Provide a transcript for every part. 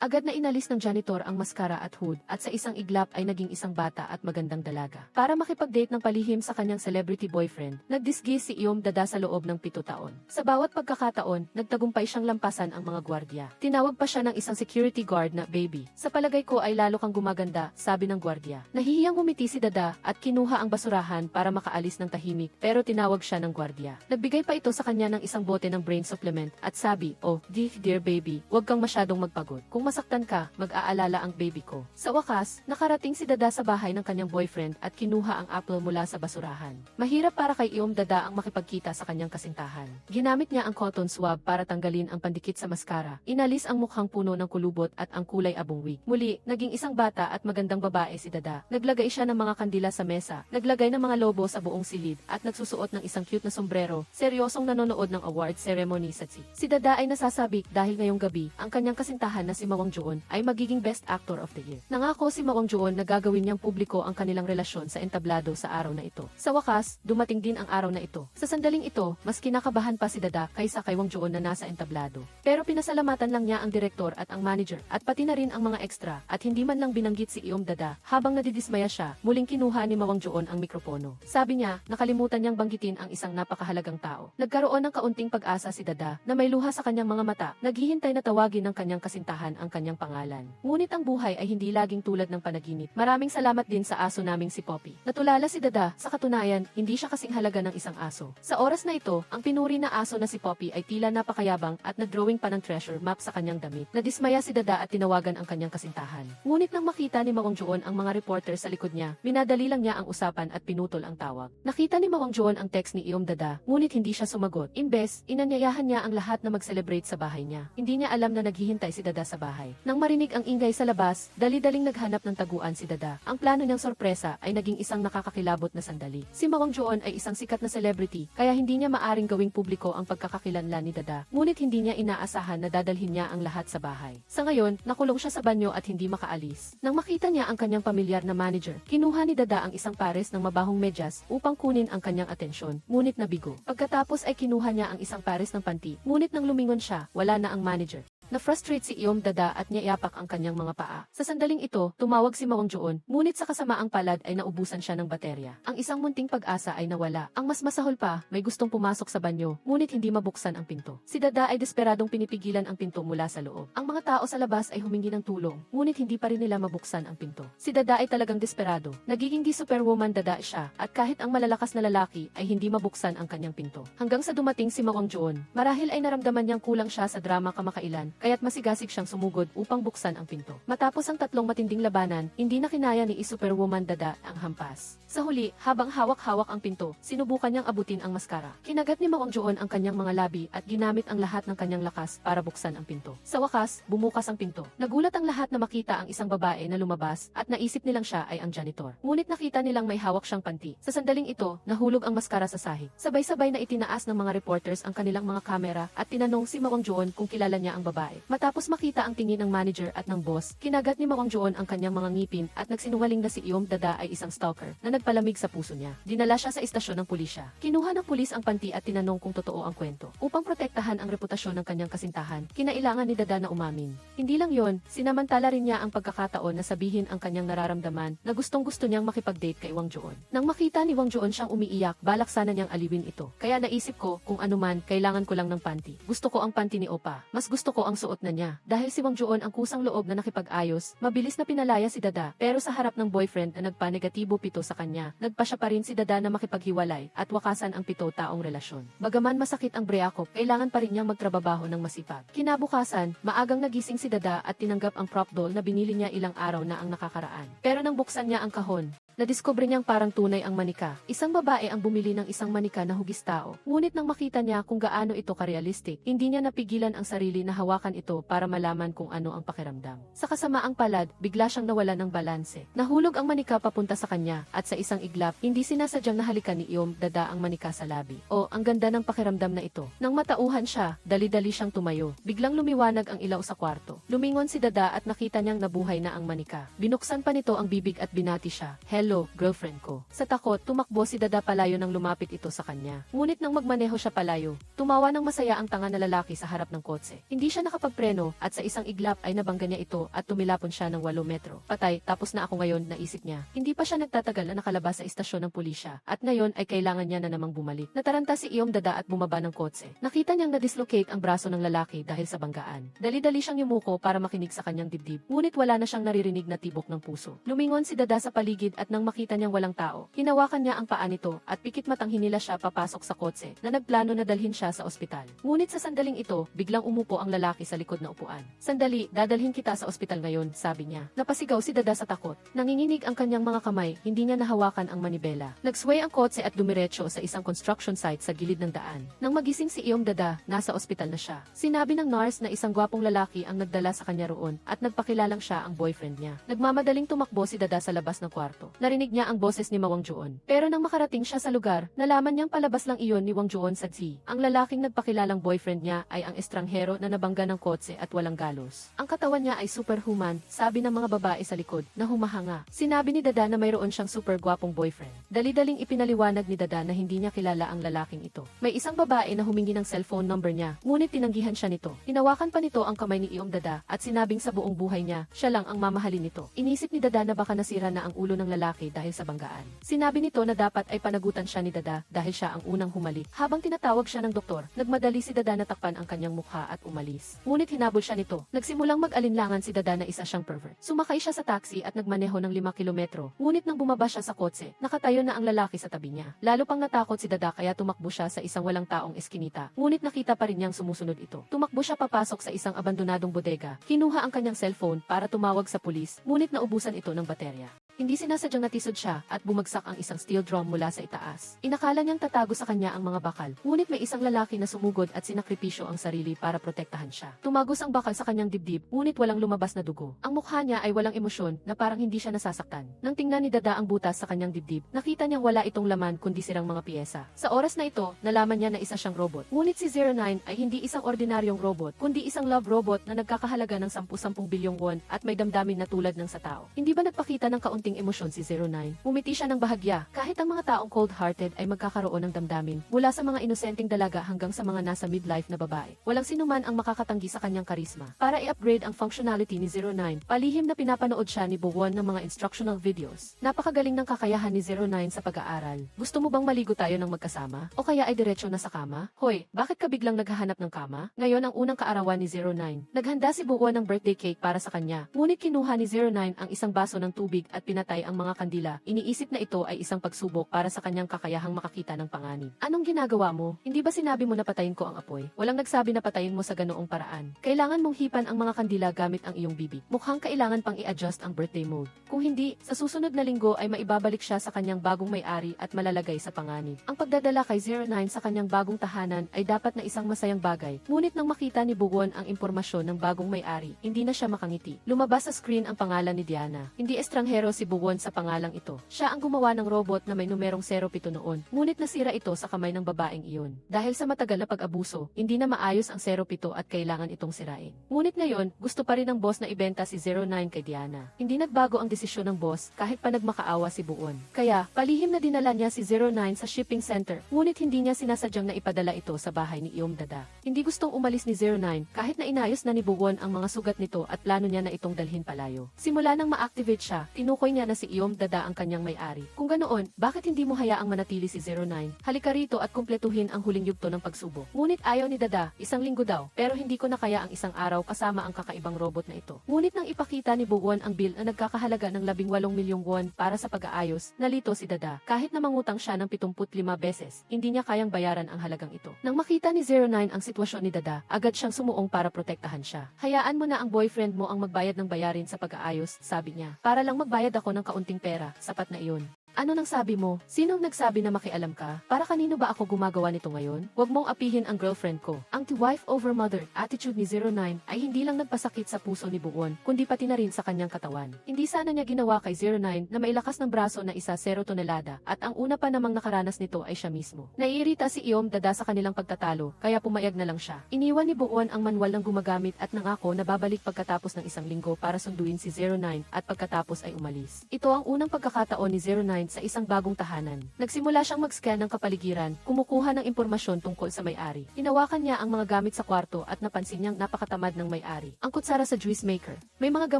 Agad na inalis ng janitor ang maskara at hood at sa isang iglap ay naging isang bata at magandang dalaga. Para makipag-date ng palihim sa kanyang celebrity boyfriend, nagdisguise si Iyom Dada sa loob ng 7 taon. Sa bawat pagkakataon, nagtagumpay siyang lampasan ang mga gwardya. Tinawag pa siya ng isang security guard na baby. Sa palagay ko ay lalo kang gumaganda, sabi ng gwardya. Nahihiyang ngumiti si Dada at kinuha ang basurahan para makaalis ng tahimik pero tinawag siya ng gwardya. Nagbigay pa ito sa kanya ng isang bote ng brain supplement at sabi, "Oh, dear baby, huwag kang masyadong magpagod. Kung masaktan ka, mag-aalala ang baby ko." Sa wakas, nakarating si Dada sa bahay ng kanyang boyfriend at kinuha ang apple mula sa basurahan. Mahirap para kay Iyom Dada ang makipagkita sa kanyang kasintahan. Ginamit niya ang cotton swab para tanggalin ang pandikit sa maskara. Inalis ang mukhang puno ng kulubot at ang kulay abong wig. Muli, naging isang bata at magandang babae si Dada. Naglagay siya ng mga kandila sa mesa, naglagay ng mga lobo sa buong silid, at nagsusuot ng isang cute na sombrero, seryosong nanonood ng award ceremony sa Si Dada ay nasasabik dahil ngayong gabi, ang kanyang kasintahan na si Mawang Joon ay magiging Best Actor of the Year. Nangako si Mawang Joon na gagawin niyang publiko ang kanilang relasyon sa entablado sa araw na ito. Sa wakas, dumating din ang araw na ito. Sa sandaling ito, mas kinakabahan pa si Dada kaysa kay Wang Joon na nasa entablado. Pero pinasalamatan lang niya ang direktor at ang manager at pati na rin ang mga extra at hindi man lang binanggit si Iyom Dada. Habang nadidismaya siya, muling kinuha ni Mawang Joon ang mikropono. Sabi niya, nakalimutan niyang banggitin ang isang napakahalagang tao. Nagkaroon ng kaunting pag-asa si Dada na may luha sa kanyang mga mata, naghihintay na tawagin ng kanyang kasintahan ang kanyang pangalan. Ngunit ang buhay ay hindi laging tulad ng panaginip. Maraming salamat din sa aso naming si Poppy. Natulala si Dada, sa katunayan, hindi siya kasing halaga ng isang aso. Sa oras na ito, ang pinuri na aso na si Poppy ay tila napakayabang at nagdrawing pa ng treasure map sa kanyang damit. Nadismaya si Dada at tinawagan ang kanyang kasintahan. Ngunit nang makita ni Mawang Joon ang mga reporter sa likod niya, minadali lang niya ang usapan at pinutol ang tawag. Nakita ni Mawang Joon ang text ni Iyom Dada, ngunit hindi siya sumagot. Imbes, inanyayahan niya ang lahat na mag-celebrate sa bahay niya. Hindi niya alam na naghihintay si Dada sa bahay. Nang marinig ang ingay sa labas, dali-daling naghanap ng taguan si Dada. Ang plano niyang sorpresa ay naging isang nakakakilabot na sandali. Si Mawang Joon ay isang sikat na celebrity, kaya hindi niya maaring gawing publiko ang pagkakakilanlan ni Dada. Ngunit hindi niya inaasahan na dadalhin niya ang lahat sa bahay. Sa ngayon, nakulong siya sa banyo at hindi makaalis. Nang makita niya ang kanyang pamilyar na manager, kinuha ni Dada ang isang pares ng mabahong medyas upang kunin ang kanyang atensyon, ngunit nabigo. Pagkatapos ay kinuha niya ang isang pares ng panty, ngunit nang lumingon siya, wala na ang manager. Na-frustrate si Iyom Dada at niyayapak ang kanyang mga paa. Sa sandaling ito, tumawag si Mawang Joon, ngunit sa kasamaang palad ay naubusan siya ng baterya. Ang isang munting pag-asa ay nawala. Ang mas masahol pa, may gustong pumasok sa banyo, ngunit hindi mabuksan ang pinto. Si Dada ay desperadong pinipigilan ang pinto mula sa loob. Ang mga tao sa labas ay humingi ng tulong, ngunit hindi pa rin nila mabuksan ang pinto. Si Dada ay talagang desperado. Nagiging di superwoman Dada siya, at kahit ang malalakas na lalaki ay hindi mabuksan ang kanyang pinto. Hanggang sa dumating si Mawang Joon, marahil ay naramdaman niyang kulang siya sa drama kamakailan, kaya't masigasig siyang sumugod upang buksan ang pinto. Matapos ang tatlong matinding labanan, hindi na kinaya ni Superwoman Dada ang hampas. Sa huli, habang hawak-hawak ang pinto, sinubukan niyang abutin ang maskara. Kinagat ni Mawang Joon ang kanyang mga labi at ginamit ang lahat ng kanyang lakas para buksan ang pinto. Sa wakas, bumukas ang pinto. Nagulat ang lahat na makita ang isang babae na lumabas at naisip nilang siya ay ang janitor. Ngunit nakita nilang may hawak siyang panty. Sa sandaling ito, nahulog ang maskara sa sahig. Sabay-sabay na itinaas ng mga reporters ang kanilang mga kamera at tinanong si Mawang Joon kung kilala niya ang babae. Matapos makita ang tingin ng manager at ng boss, kinagat ni Mawang Joon ang kanyang mga ngipin at nagsinungaling na si Iyom Dada ay isang stalker na nagpalamig sa puso niya. Dinala siya sa istasyon ng pulisya. Kinuha ng pulis ang panty at tinanong kung totoo ang kwento. Upang protektahan ang reputasyon ng kanyang kasintahan, kinailangan ni Dada na umamin. Hindi lang yon, sinamantala rin niya ang pagkakataon na sabihin ang kanyang nararamdaman na gustong-gusto niyang makipag-date kay Wang Joon. Nang makita ni Wang Joon siyang umiiyak, balak sana niyang aliwin ito. Kaya naisip ko, kung anuman, kailangan ko lang ng panty. Gusto ko ang panty ni Opa. Mas gusto ko ang suot na niya. Dahil si Wang Joon ang kusang loob na nakipag-ayos, mabilis na pinalaya si Dada, pero sa harap ng boyfriend na nagpa-negatibo 7 sa kanya, nagpa siya pa rin si Dada na makipaghiwalay at wakasan ang 7 taong relasyon. Bagaman masakit ang breakup, kailangan pa rin niyang magtrabaho ng masipag. Kinabukasan, maagang nagising si Dada at tinanggap ang prop doll na binili niya ilang araw na ang nakakaraan. Pero nang buksan niya ang kahon, nadiskubre niyang parang tunay ang manika. Isang babae ang bumili ng isang manika na hugis tao. Ngunit nang makita niya kung gaano ito karealistic, hindi niya napigilan ang sarili na hawakan ito para malaman kung ano ang pakiramdam. Sa kasamaang palad, bigla siyang nawalan ng balanse. Nahulog ang manika papunta sa kanya at sa isang iglap, hindi sinasadyang nahalikan ni Iyom Dada ang manika sa labi. O, ang ganda ng pakiramdam na ito. Nang matauhan siya, dali-dali siyang tumayo. Biglang lumiwanag ang ilaw sa kwarto. Lumingon si Dada at nakita niyang nabuhay na ang manika. Binuksan pa nito ang bibig at binati siya. Hello, girlfriend ko. Sa takot, tumakbo si Dada palayo nang lumapit ito sa kanya. Ngunit nang magmaneho siya palayo, tumawa ng masaya ang tanga na lalaki sa harap ng kotse. Hindi siya nakapagpreno at sa isang iglap ay nabangga niya ito at tumilapon siya ng 8 metro. Patay, tapos na ako ngayon, naisip niya. Hindi pa siya nagtatagal na nakalabas sa istasyon ng pulisya at ngayon ay kailangan niya na namang bumalik. Nataranta si Iyom Dada at bumaba ng kotse. Nakita niyang na-dislocate ang braso ng lalaki dahil sa banggaan. Dali-dali siyang yumuko para makinig sa kanyang dibdib, ngunit wala na siyang naririnig na tibok ng puso. Lumingon si Dada sa paligid at nang makita niyang walang tao, hinawakan niya ang paa nito at pikit matang hinila siya papasok sa kotse na nagplano na dalhin siya sa ospital. Ngunit sa sandaling ito, biglang umupo ang lalaki sa likod na upuan. Sandali, dadalhin kita sa ospital ngayon, sabi niya. Napasigaw si Dada sa takot. Nanginginig ang kanyang mga kamay, hindi niya nahawakan ang manibela. Nagsway ang kotse at dumiretso sa isang construction site sa gilid ng daan. Nang magising si Iyom Dada, nasa ospital na siya. Sinabi ng nurse na isang gwapong lalaki ang nagdala sa kanya roon at nagpakilalang siya ang boyfriend niya. Nagmamadaling tumakbo si Dada sa labas ng kwarto. Narinig niya ang boses ni Wang Juon. Pero nang makarating siya sa lugar, nalaman niyang palabas lang iyon ni Wang Juon sa Zi. Ang lalaking nagpakilalang boyfriend niya ay ang estranghero na nabangga ng kotse at walang galos. Ang katawan niya ay superhuman, sabi ng mga babae sa likod, na humahanga. Sinabi ni Dada na mayroon siyang super gwapong boyfriend. Dali-daling ipinaliwanag ni Dada na hindi niya kilala ang lalaking ito. May isang babae na humingi ng cellphone number niya, ngunit tinanggihan siya nito. Hinawakan pa nito ang kamay ni Iyom Dada at sinabing sa buong buhay niya, siya lang ang mamahalin nito. Inisip ni Dada na baka nasira na ang ulo ng lalaki dahil sa banggaan. Sinabi nito na dapat ay panagutan siya ni Dada dahil siya ang unang humalik. Habang tinatawag siya ng doktor, nagmadali si Dada na takpan ang kanyang mukha at umalis. Ngunit hinabol siya nito. Nagsimulang mag-alinlangan si Dada na isa siyang pervert. Sumakay siya sa taxi at nagmaneho ng 5 kilometro. Ngunit nang bumaba siya sa kotse, nakatayo na ang lalaki sa tabi niya. Lalo pang natakot si Dada kaya tumakbo siya sa isang walang taong eskinita. Ngunit nakita pa rin niyang sumusunod ito. Tumakbo siya papasok sa isang abandonadong bodega. Kinuha ang kanyang cellphone para tumawag sa pulis, ngunit naubusan ito ng baterya. Hindi sinasadyang natisod siya at bumagsak ang isang steel drum mula sa itaas. Inakala niyang tatago sa kanya ang mga bakal, ngunit may isang lalaki na sumugod at sinakripisyo ang sarili para protektahan siya. Tumagos ang bakal sa kanyang dibdib, ngunit walang lumabas na dugo. Ang mukha niya ay walang emosyon na parang hindi siya nasasaktan. Nang tingnan ni Dada ang butas sa kanyang dibdib, nakita niyang wala itong laman kundi sirang mga piyesa. Sa oras na ito, nalaman niya na isa siyang robot. Ngunit si 09 ay hindi isang ordinaryong robot, kundi isang love robot na nagkakahalaga ng 10 bilyong won at may damdamin na tulad ng sa tao. Hindi ba nagpakita ng kaunting emosyon si 09? Umiti siya ng bahagya. Kahit ang mga taong cold-hearted ay magkakaroon ng damdamin, mula sa mga inosenteng dalaga hanggang sa mga nasa midlife na babae. Walang sinuman ang makakatanggi sa kanyang karisma. Para i-upgrade ang functionality ni 09, palihim na pinapanood siya ni Buwon ng mga instructional videos. Napakagaling ng kakayahan ni 09 sa pag-aaral. Gusto mo bang maligo tayo ng magkasama? O kaya ay diretso na sa kama? Hoy, bakit ka biglang naghahanap ng kama? Ngayon ang unang kaarawan ni 09. Naghanda si Buwon ng birthday cake para sa kanya. Ngunit kinuha ni 09 ang isang baso ng tubig at pinatay ang mga kandila. Iniisip na ito ay isang pagsubok para sa kanyang kakayahang makakita ng panganib. Anong ginagawa mo? Hindi ba sinabi mo na patayin ko ang apoy? Walang nagsabi na patayin mo sa ganoong paraan. Kailangan mong hipan ang mga kandila gamit ang iyong bibig. Mukhang kailangan pang i-adjust ang birthday mode. Kung hindi, sa susunod na linggo ay maibabalik siya sa kanyang bagong may-ari at malalagay sa panganib. Ang pagdadala kay 09 sa kanyang bagong tahanan ay dapat na isang masayang bagay. Ngunit nang makita ni Buwon ang impormasyon ng bagong may-ari, hindi na siya makangiti. Lumabas sa screen ang pangalan ni Diana. Hindi estranghero si Buwon sa pangalang ito. Siya ang gumawa ng robot na may numerong 07 noon. Ngunit nasira ito sa kamay ng babaeng iyon. Dahil sa matagal na pag-abuso, hindi na maayos ang 07 at kailangan itong sirain. Ngunit ngayon, gusto pa rin ng boss na ibenta si 09 kay Diana. Hindi nagbago ang desisyon ng boss kahit pa nagmakaawa si Buwon. Kaya, palihim na dinala niya si 09 sa shipping center. Ngunit hindi niya sinasadyang na ipadala ito sa bahay ni Iyom Dada. Hindi gustong umalis ni 09 kahit na inayos na ni Buwon ang mga sugat nito at plano niya na itong dalhin palayo. Simula nang ma-activate siya, tinukoy niya na si Iyom Dada ang kanyang may-ari. Kung ganoon, bakit hindi mo hayaang manatili si 09? Halika rito at kumpletuhin ang huling yugto ng pagsubok. Ngunit ayaw ni Dada, isang linggo daw, pero hindi ko na kaya ang isang araw kasama ang kakaibang robot na ito. Ngunit nang ipakita ni Buwon ang bill na nagkakahalaga ng 18 milyong won para sa pag-aayos, nalito si Dada. Kahit na mangutang siya ng 75 beses, hindi niya kayang bayaran ang halagang ito. Nang makita ni 09 ang sitwasyon ni Dada, agad siyang sumuong para protektahan siya. Hayaan mo na ang boyfriend mo ang magbayad ng bayarin sa pag-aayos, sabi niya. Para lang magbayad ako ng kaunting pera, sapat na iyon. Ano nang sabi mo? Sinong nagsabi na makialam ka? Para kanino ba ako gumagawa nito ngayon? Huwag mong apihin ang girlfriend ko. Ang wife over mother attitude ni 09 ay hindi lang nagpasakit sa puso ni Buon, kundi pati na rin sa kanyang katawan. Hindi sana niya ginawa kay 09 na mailakas ng braso na 0 tonelada at ang una pa namang nakaranas nito ay siya mismo. Naiirita si Iom Dada sa kanilang pagtatalo, kaya pumayag na lang siya. Iniwan ni Buon ang manual ng gumagamit at nangako na babalik pagkatapos ng 1 linggo para sunduin si 09 at pagkatapos ay umalis. Ito ang unang pagkakataon ni 09 sa isang bagong tahanan. Nagsimula siyang mag-scan ng kapaligiran, kumukuha ng impormasyon tungkol sa may-ari. Hinawakan niya ang mga gamit sa kwarto at napansin niyang napakatamad ng may-ari. Ang kutsara sa juice maker, may mga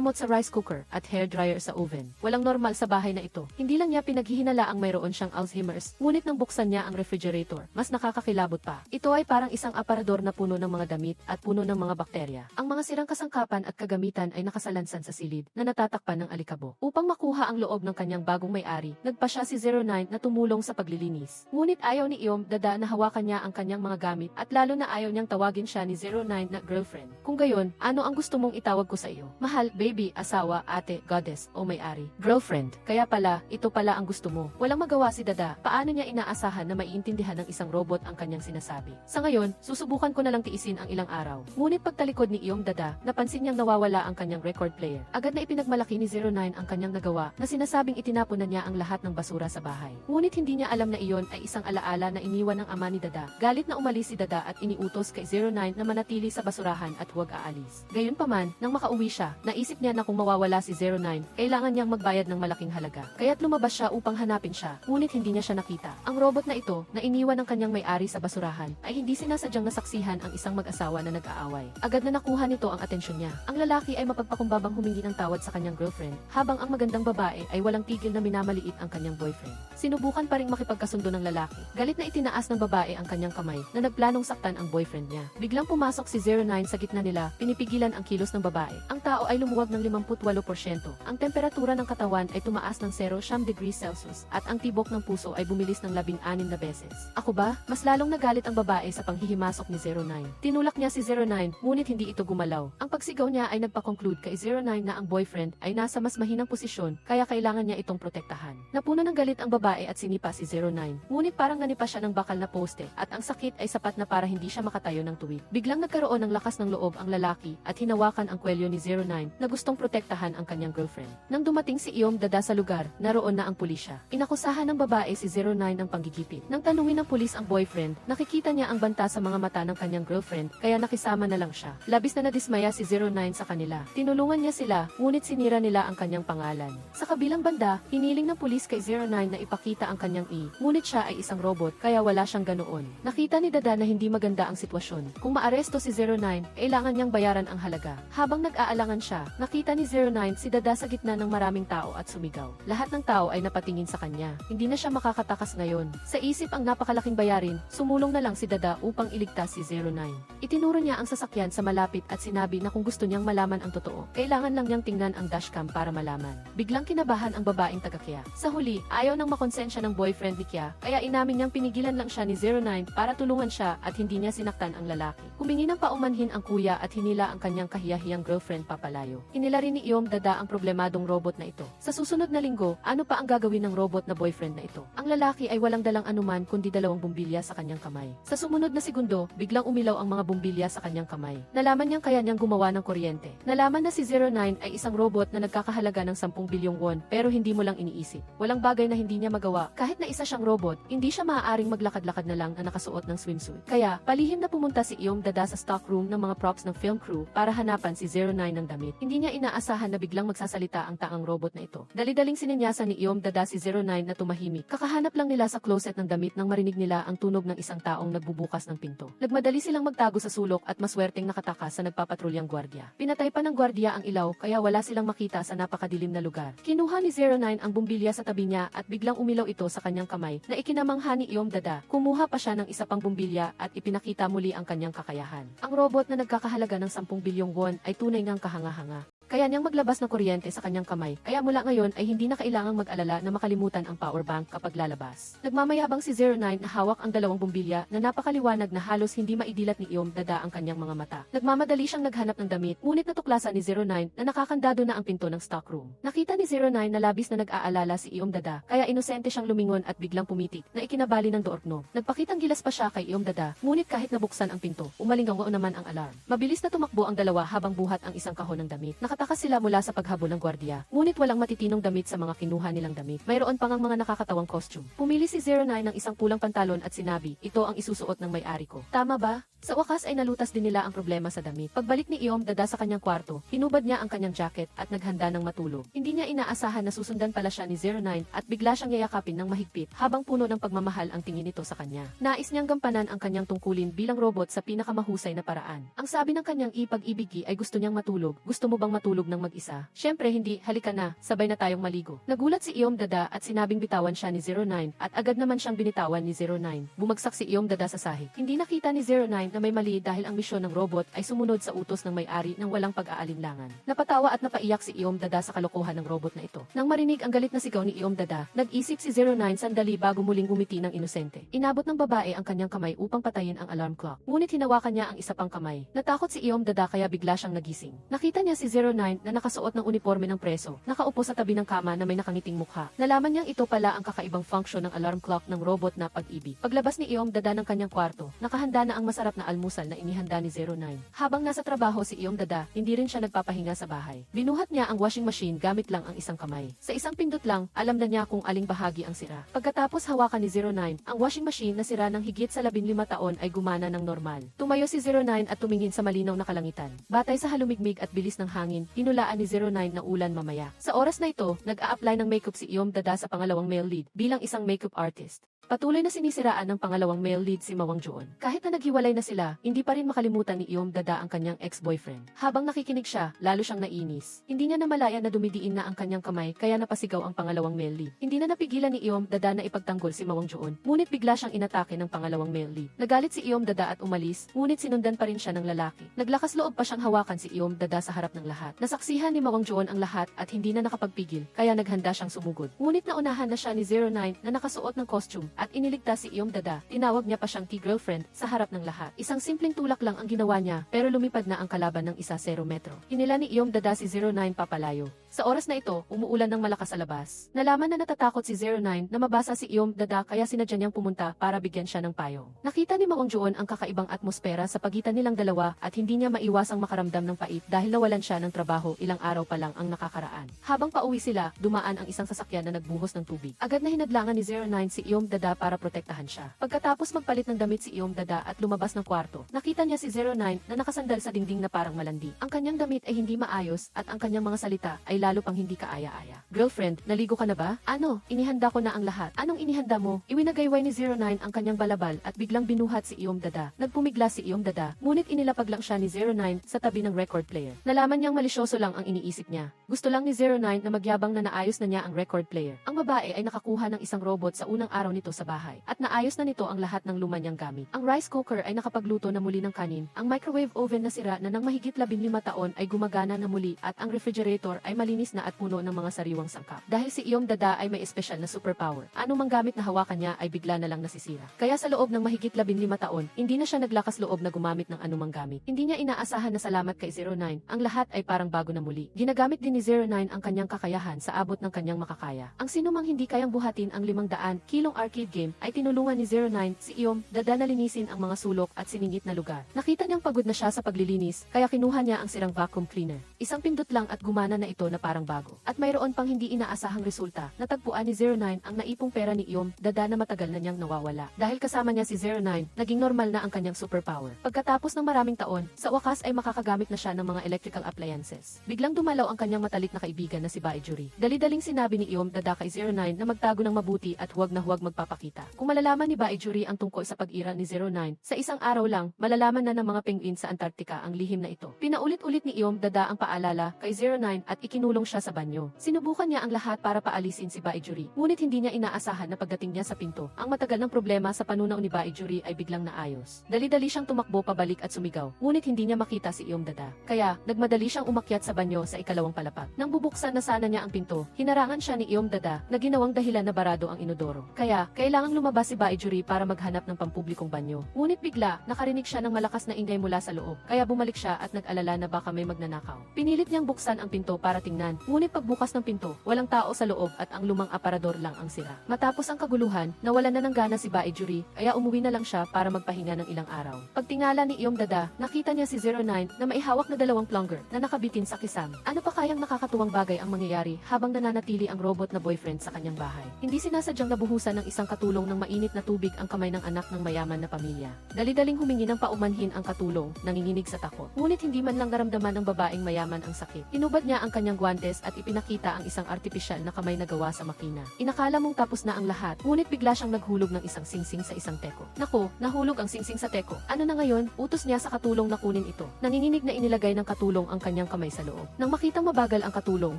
gamot sa rice cooker at hair dryer sa oven. Walang normal sa bahay na ito. Hindi lang niya pinaghihinala ang mayroon siyang Alzheimer's, ngunit nang buksan niya ang refrigerator, mas nakakakilabot pa. Ito ay parang isang aparador na puno ng mga damit at puno ng mga bakterya. Ang mga sirang kasangkapan at kagamitan ay nakasalansan sa silid na natatakpan ng alikabok. Upang makuha ang loob ng kanyang bagong may-ari, nagpa siya si 09 na tumulong sa paglilinis. Ngunit ayaw ni Iom Dada na hawakan niya ang kanyang mga gamit at lalo na ayaw niyang tawagin siya ni 09 na girlfriend. Kung gayon, ano ang gusto mong itawag ko sa iyo? Mahal, baby, asawa, ate, goddess, o may-ari. Girlfriend. Kaya pala, ito pala ang gusto mo. Walang magawa si Dada. Paano niya inaasahan na maiintindihan ng isang robot ang kanyang sinasabi? Sa ngayon, susubukan ko na lang tiisin ang ilang araw. Ngunit pagtalikod ni Iom Dada, napansin niyang nawawala ang kanyang record player. Agad na ipinagmalaki ni 09 ang kanyang nagawa na sinasabing itinapon na niya ang lahat ng basura sa bahay. Ngunit hindi niya alam na iyon ay isang alaala na iniwan ng ama ni Dada. Galit na umalis si Dada at iniutos kay 09 na manatili sa basurahan at huwag aalis. Gayunpaman, nang makauwi siya, naisip niya na kung mawawala si 09, kailangan niyang magbayad ng malaking halaga. Kaya't lumabas siya upang hanapin siya, ngunit hindi niya siya nakita. Ang robot na ito, na iniwan ng kanyang may-ari sa basurahan, ay hindi sinasadyang nasaksihan ang isang mag-asawa na nag-aaway. Agad na nakuha nito ang atensyon niya. Ang lalaki ay mapagpakumbabang humingi ng tawad sa kanyang girlfriend, habang ang magandang babae ay walang tigil na minamaliit ang kanyang boyfriend. Sinubukan pa ring makipagkasundo ng lalaki. Galit na itinaas ng babae ang kanyang kamay na nagplanong saktan ang boyfriend niya. Biglang pumasok si 09 sa gitna nila, pinipigilan ang kilos ng babae. Ang tao ay lumuwag ng 58%. Ang temperatura ng katawan ay tumaas ng 0 degrees Celsius at ang tibok ng puso ay bumilis ng 16 na beses. Ako ba? Mas lalong nagalit ang babae sa panghihimasok ni 09. Tinulak niya si 09, ngunit hindi ito gumalaw. Ang pagsigaw niya ay nagpa-conclude kay 09 na ang boyfriend ay nasa mas mahinang posisyon, kaya kailangan niya itong protektahan. Napuno ng galit ang babae at sinipa si 09. Ngunit parang nanipa siya ng bakal na poste at ang sakit ay sapat na para hindi siya makatayo ng tuwid. Biglang nagkaroon ng lakas ng loob ang lalaki at hinawakan ang kwelyo ni 09 na gustong protektahan ang kanyang girlfriend. Nang dumating si Iom Dada sa lugar, naroon na ang pulisya. Inakusahan ng babae si 09 ng panggigipit. Nang tanungin ng pulis ang boyfriend, nakikita niya ang banta sa mga mata ng kanyang girlfriend, kaya nakisama na lang siya. Labis na nadismaya si 09 sa kanila. Tinulungan niya sila, ngunit sinira nila ang kanyang pangalan. Sa kabilang banda, hiniling ng pulis kay 09 na ipakita ang kanyang ngunit siya ay isang robot, kaya wala siyang ganoon. Nakita ni Dada na hindi maganda ang sitwasyon. Kung maaresto si 09, kailangan niyang bayaran ang halaga. Habang nag-aalangan siya, nakita ni 09 si Dada sa gitna ng maraming tao at sumigaw. Lahat ng tao ay napatingin sa kanya. Hindi na siya makakatakas ngayon. Sa isip ang napakalaking bayarin, sumulong na lang si Dada upang iligtas si 09. Itinuro niya ang sasakyan sa malapit at sinabi na kung gusto niyang malaman ang totoo, kailangan lang niyang tingnan ang dashcam para malaman. Biglang kinabahan ang babaeng taga-Kia. Sa huli, ayaw nang makonsensya ng boyfriend ni Kia, kaya inamin niyang pinigilan lang siya ni 09 para tulungan siya at hindi niya sinaktan ang lalaki. Humingi ng paumanhin ang kuya at hinila ang kanyang kahiyahiyang girlfriend papalayo. Hinila rin ni Iom Dada ang problemadong robot na ito. Sa susunod na linggo, ano pa ang gagawin ng robot na boyfriend na ito? Ang lalaki ay walang dalang anuman kundi 2 bumbilya sa kanyang kamay. Sa sumunod na segundo, biglang umilaw ang mga bumbilya sa kanyang kamay. Nalaman niyang kaya niyang gumawa ng kuryente. Nalaman na si 09 ay isang robot na nagkakahalaga ng 10 bilyong won pero hindi mo lang iniisip. Walang bagay na hindi niya magawa. Kahit na isa siyang robot, hindi siya maaaring maglakad-lakad na lang na nakasuot ng swimsuit. Kaya, palihim na pumunta si Iom Dada sa stock room ng mga props ng film crew para hanapan si 09 ng damit. Hindi niya inaasahan na biglang magsasalita ang taang robot na ito. Dali-daling sininyasan ni Iom Dada si 09 na tumahimik. Kakahanap lang nila sa closet ng damit nang marinig nila ang tunog ng isang taong nagbubukas ng pinto. Nagmadali silang magtago sa sulok at maswerteng nakatakas sa nagpapatrulyang gwardiya. Pinatay pa ng gwardiya ang ilaw kaya wala silang makita sa napakadilim na lugar. Kinuha ni 09 ang bumbilya sa tabi niya at biglang umilaw ito sa kanyang kamay na ikinamangha ni Iom Dada. Kumuha pa siya ng isa pang bumbilya at ipinakita muli ang kanyang kakayahan. Ang robot na nagkakahalaga ng 10 bilyong won ay tunay ngang kahanga-hanga. kaya niyang maglabas ng kuryente sa kanyang kamay, kaya mula ngayon ay hindi na kailangang mag-alala na makalimutan ang power bank kapag lalabas. Nagmamayabang si 09 na hawak ang dalawang bumbilya na napakaliwanag na halos hindi maidilat ni Iyom Dada ang kanyang mga mata. Nagmamadali siyang naghanap ng damit, ngunit natuklasan ni 09 na nakakandado na ang pinto ng stockroom. Nakita ni 09 na labis na nag-aalala si Iyom Dada, kaya inosente siyang lumingon at biglang pumitik na ikinabali ng doorknob. Nagpakitang gilas pa siya kay Iyom Dada, ngunit kahit nabuksan ang pinto, umalinggango naman ang alarm. Mabilis na tumakbo ang dalawa habang buhat ang isang kahon ng damit. Nakatakas sila mula sa paghabol ng gwardiya, ngunit walang matitinong damit sa mga kinuha nilang damit. Mayroon pang ang mga nakakatawang costume. Pumili si 09 ng isang pulang pantalon at sinabi, ito ang isusuot ng may-ari ko. Tama ba? Sa wakas ay nalutas din nila ang problema sa damit. Pagbalik ni Iyom Dada sa kanyang kwarto, hinubad niya ang kanyang jacket at naghanda ng matulog. Hindi niya inaasahan na susundan pala siya ni 09 at bigla siyang yayakapin ng mahigpit habang puno ng pagmamahal ang tingin nito sa kanya. Nais niyang gampanan ang kanyang tungkulin bilang robot sa pinakamahusay na paraan. Ang sabi ng kanyang ipag-ibigi ay gusto niyang matulog. Gusto mo bang matulog ng mag-isa? Siyempre hindi, halika na, sabay na tayong maligo. Nagulat si Iyom Dada at sinabing bitawan siya ni 09 at agad naman siyang binitawan ni 09. Bumagsak si Iyom Dada sa sahig. Hindi nakita ni 09 na may mali dahil ang misyon ng robot ay sumunod sa utos ng may-ari ng walang pag-aalinlangan. Napatawa at napaiyak si Iyom Dada sa kalokohan ng robot na ito. Nang marinig ang galit na sigaw ni Iyom Dada, nag-isip si 09 sandali bago muling gumiti ng inosente. Inabot ng babae ang kanyang kamay upang patayin ang alarm clock. Ngunit hinawakan niya ang isa pang kamay. Natakot si Iyom Dada kaya bigla siyang nagising. Nakita niya si 09 na nakasuot ng uniforme ng preso, nakaupo sa tabi ng kama na may nakangiting mukha. Nalaman niyang ito pala ang kakaibang function ng alarm clock ng robot na pag-ibig. Paglabas ni Iyom Dada ng kanyang kwarto, nakahanda na ang masarap na almusal na inihanda ni 09. Habang nasa trabaho si Iyom Dada, hindi rin siya nagpapahinga sa bahay. Binuhat niya ang washing machine gamit lang ang isang kamay. Sa isang pindot lang, alam na niya kung aling bahagi ang sira. Pagkatapos hawakan ni 09, ang washing machine na sira ng higit sa 15 taon ay gumana ng normal. Tumayo si 09 at tumingin sa malinaw na kalangitan. Batay sa halumigmig at bilis ng hangin, hinulaan ni 09 na ulan mamaya. Sa oras na ito, nag-a-apply ng makeup si Iyom Dada sa pangalawang male lead bilang isang makeup artist. Patuloy na sinisiraan ng pangalawang male lead si Mawang Joon. Kahit na naghiwalay na sila, hindi pa rin makalimutan ni Iyom Dada ang kanyang ex-boyfriend. Habang nakikinig siya, lalo siyang nainis. Hindi niya namalaya na dumidiin na ang kanyang kamay kaya napasigaw ang pangalawang male lead. Hindi na napigilan ni Iyom Dada na ipagtanggol si Mawang Joon, ngunit bigla siyang inatake ng pangalawang male lead. Nagalit si Iyom Dada at umalis, ngunit sinundan pa rin siya ng lalaki. Naglakas loob pa siyang hawakan si Iyom Dada sa harap ng lahat. Nasaksihan ni Mawang Joon ang lahat at hindi na nakapagpigil, kaya naghanda siyang sumugod. Ngunit naunahan na siya ni 09 na nakasuot ng costume at iniligtas si Iyom Dada. Tinawag niya pa siyang T-girlfriend sa harap ng lahat. Isang simpleng tulak lang ang ginawa niya, pero lumipad na ang kalaban ng 1-0 metro. Hinila ni Iyom Dada si 09 papalayo. Sa oras na ito, umuulan ng malakas sa labas. Nalaman na natatakot si 09 na mabasa si Iyom Dada kaya sinadya niyang pumunta para bigyan siya ng payong. Nakita ni Mawang Joon ang kakaibang atmosfera sa pagitan nilang dalawa at hindi niya maiwasang makaramdam ng pait dahil nawalan siya ng trabaho ilang araw pa lang ang nakakaraan. Habang pauwi sila, dumaan ang isang sasakyan na nagbuhos ng tubig. Agad na hinadlangan ni 09 si Iyom Dada para protektahan siya. Pagkatapos magpalit ng damit si Iyom Dada at lumabas ng kwarto, nakita niya si 09 na nakasandal sa dingding na parang malandi. Ang kanyang damit ay hindi maayos at ang kanyang mga salita ay lalo pang hindi kaaya-aya. Girlfriend, naligo ka na ba? Ano? Inihanda ko na ang lahat. Anong inihanda mo? Iwinagayway ni 09 ang kanyang balabal at biglang binuhat si Iyom Dada. Nagpumigla si Iyom Dada, ngunit inilapag lang siya ni 09 sa tabi ng record player. Nalaman niyang malisyoso lang ang iniisip niya. Gusto lang ni 09 na magyabang na naayos na niya ang record player. Ang babae ay nakakuha ng isang robot sa unang araw nito sa bahay at naayos na nito ang lahat ng luma niyang gamit. Ang rice cooker ay nakapagluto na muli ng kanin. Ang microwave oven na sira na ng mahigit 15 taon ay gumagana na muli at ang refrigerator ay malinis na at puno ng mga sariwang sangkap. Dahil si Iyom Dada ay may espesyal na superpower. Anumang gamit na hawakan niya ay bigla na lang nasisira. Kaya sa loob ng mahigit 15 taon, hindi na siya naglakas loob na gumamit ng anumang gamit. Hindi niya inaasahan na salamat kay 09, ang lahat ay parang bago na muli. Ginagamit din ni 09 ang kanyang kakayahan sa abot ng kanyang makakaya. Ang sinumang hindi kayang buhatin ang 500 kilong arcade game ay tinulungan ni 09 si Iyom Dada na linisin ang mga sulok at siningit na lugar. Nakita niyang pagod na siya sa paglilinis, kaya kinuha niya ang sirang vacuum cleaner. Isang pindot lang at gumana na ito na parang bago. At mayroon pang hindi inaasahang resulta. Natagpuan ni 09 ang naipong pera ni Iyom Dada na matagal na niyang nawawala. Dahil kasama niya si 09, naging normal na ang kanyang superpower. Pagkatapos ng maraming taon, sa wakas ay makakagamit na siya ng mga electrical appliances. Biglang dumalaw ang kanyang matalik na kaibigan na si Baijuri. Dali-daling sinabi ni Iyom Dada kay 09 na magtago ng mabuti at huwag na huwag magpapakita. Kung malalaman ni Baijuri ang tungkol sa pag-ira ni 09, sa isang araw lang, malalaman na ng mga penguin sa Antarctica ang lihim na ito. Pinaulit-ulit ni Iyom Dada ang paalala kay 09 at ikinuha tumulong siya sa banyo. Sinubukan niya ang lahat para paalisin si Baijuri, ngunit hindi niya inaasahan na pagdating niya sa pinto, ang matagal ng problema sa panunaw ni Baijuri ay biglang naayos. Dali-dali siyang tumakbo pabalik at sumigaw, ngunit hindi niya makita si Iyom Dada. Kaya, nagmadali siyang umakyat sa banyo sa ikalawang palapag. Nang bubuksan na sana niya ang pinto, hinarangan siya ni Iyom Dada na ginawang dahilan na barado ang inodoro. Kaya, kailangang lumabas si Baijuri para maghanap ng pampublikong banyo. Ngunit bigla, nakarinig siya ng malakas na ingay mula sa loob, kaya bumalik siya at nag-alala na baka may magnanakaw. Pinilit niyang buksan ang pinto para tingnan, ngunit pagbukas ng pinto, walang tao sa loob at ang lumang aparador lang ang sira. Matapos ang kaguluhan, nawalan na ng gana si Baijuri, kaya umuwi na lang siya para magpahinga ng ilang araw. Pagtingala ni Iyom Dada, nakita niya si 09 na maihawak na dalawang plunger na nakabitin sa kisam. Ano pa kayang nakakatuwang bagay ang mangyayari habang nananatili ang robot na boyfriend sa kanyang bahay? Hindi sinasadyang nabuhusan ng isang katulong ng mainit na tubig ang kamay ng anak ng mayaman na pamilya. Dali-daling humingi ng paumanhin ang katulong, nanginginig sa takot. Ngunit hindi man lang naramdaman ng babaeng mayaman ang sakit. Inubad niya ang kanyang guwantes at ipinakita ang isang artipisyal na kamay na gawa sa makina. Inakala mong tapos na ang lahat, ngunit bigla siyang naghulog ng isang singsing sa isang teko. Nako, nahulog ang singsing sa teko. Ano na ngayon? Utos niya sa katulong na kunin ito. Nanginginig na inilagay ng katulong ang kanyang kamay sa loob. Nang makitang mabagal ang katulong,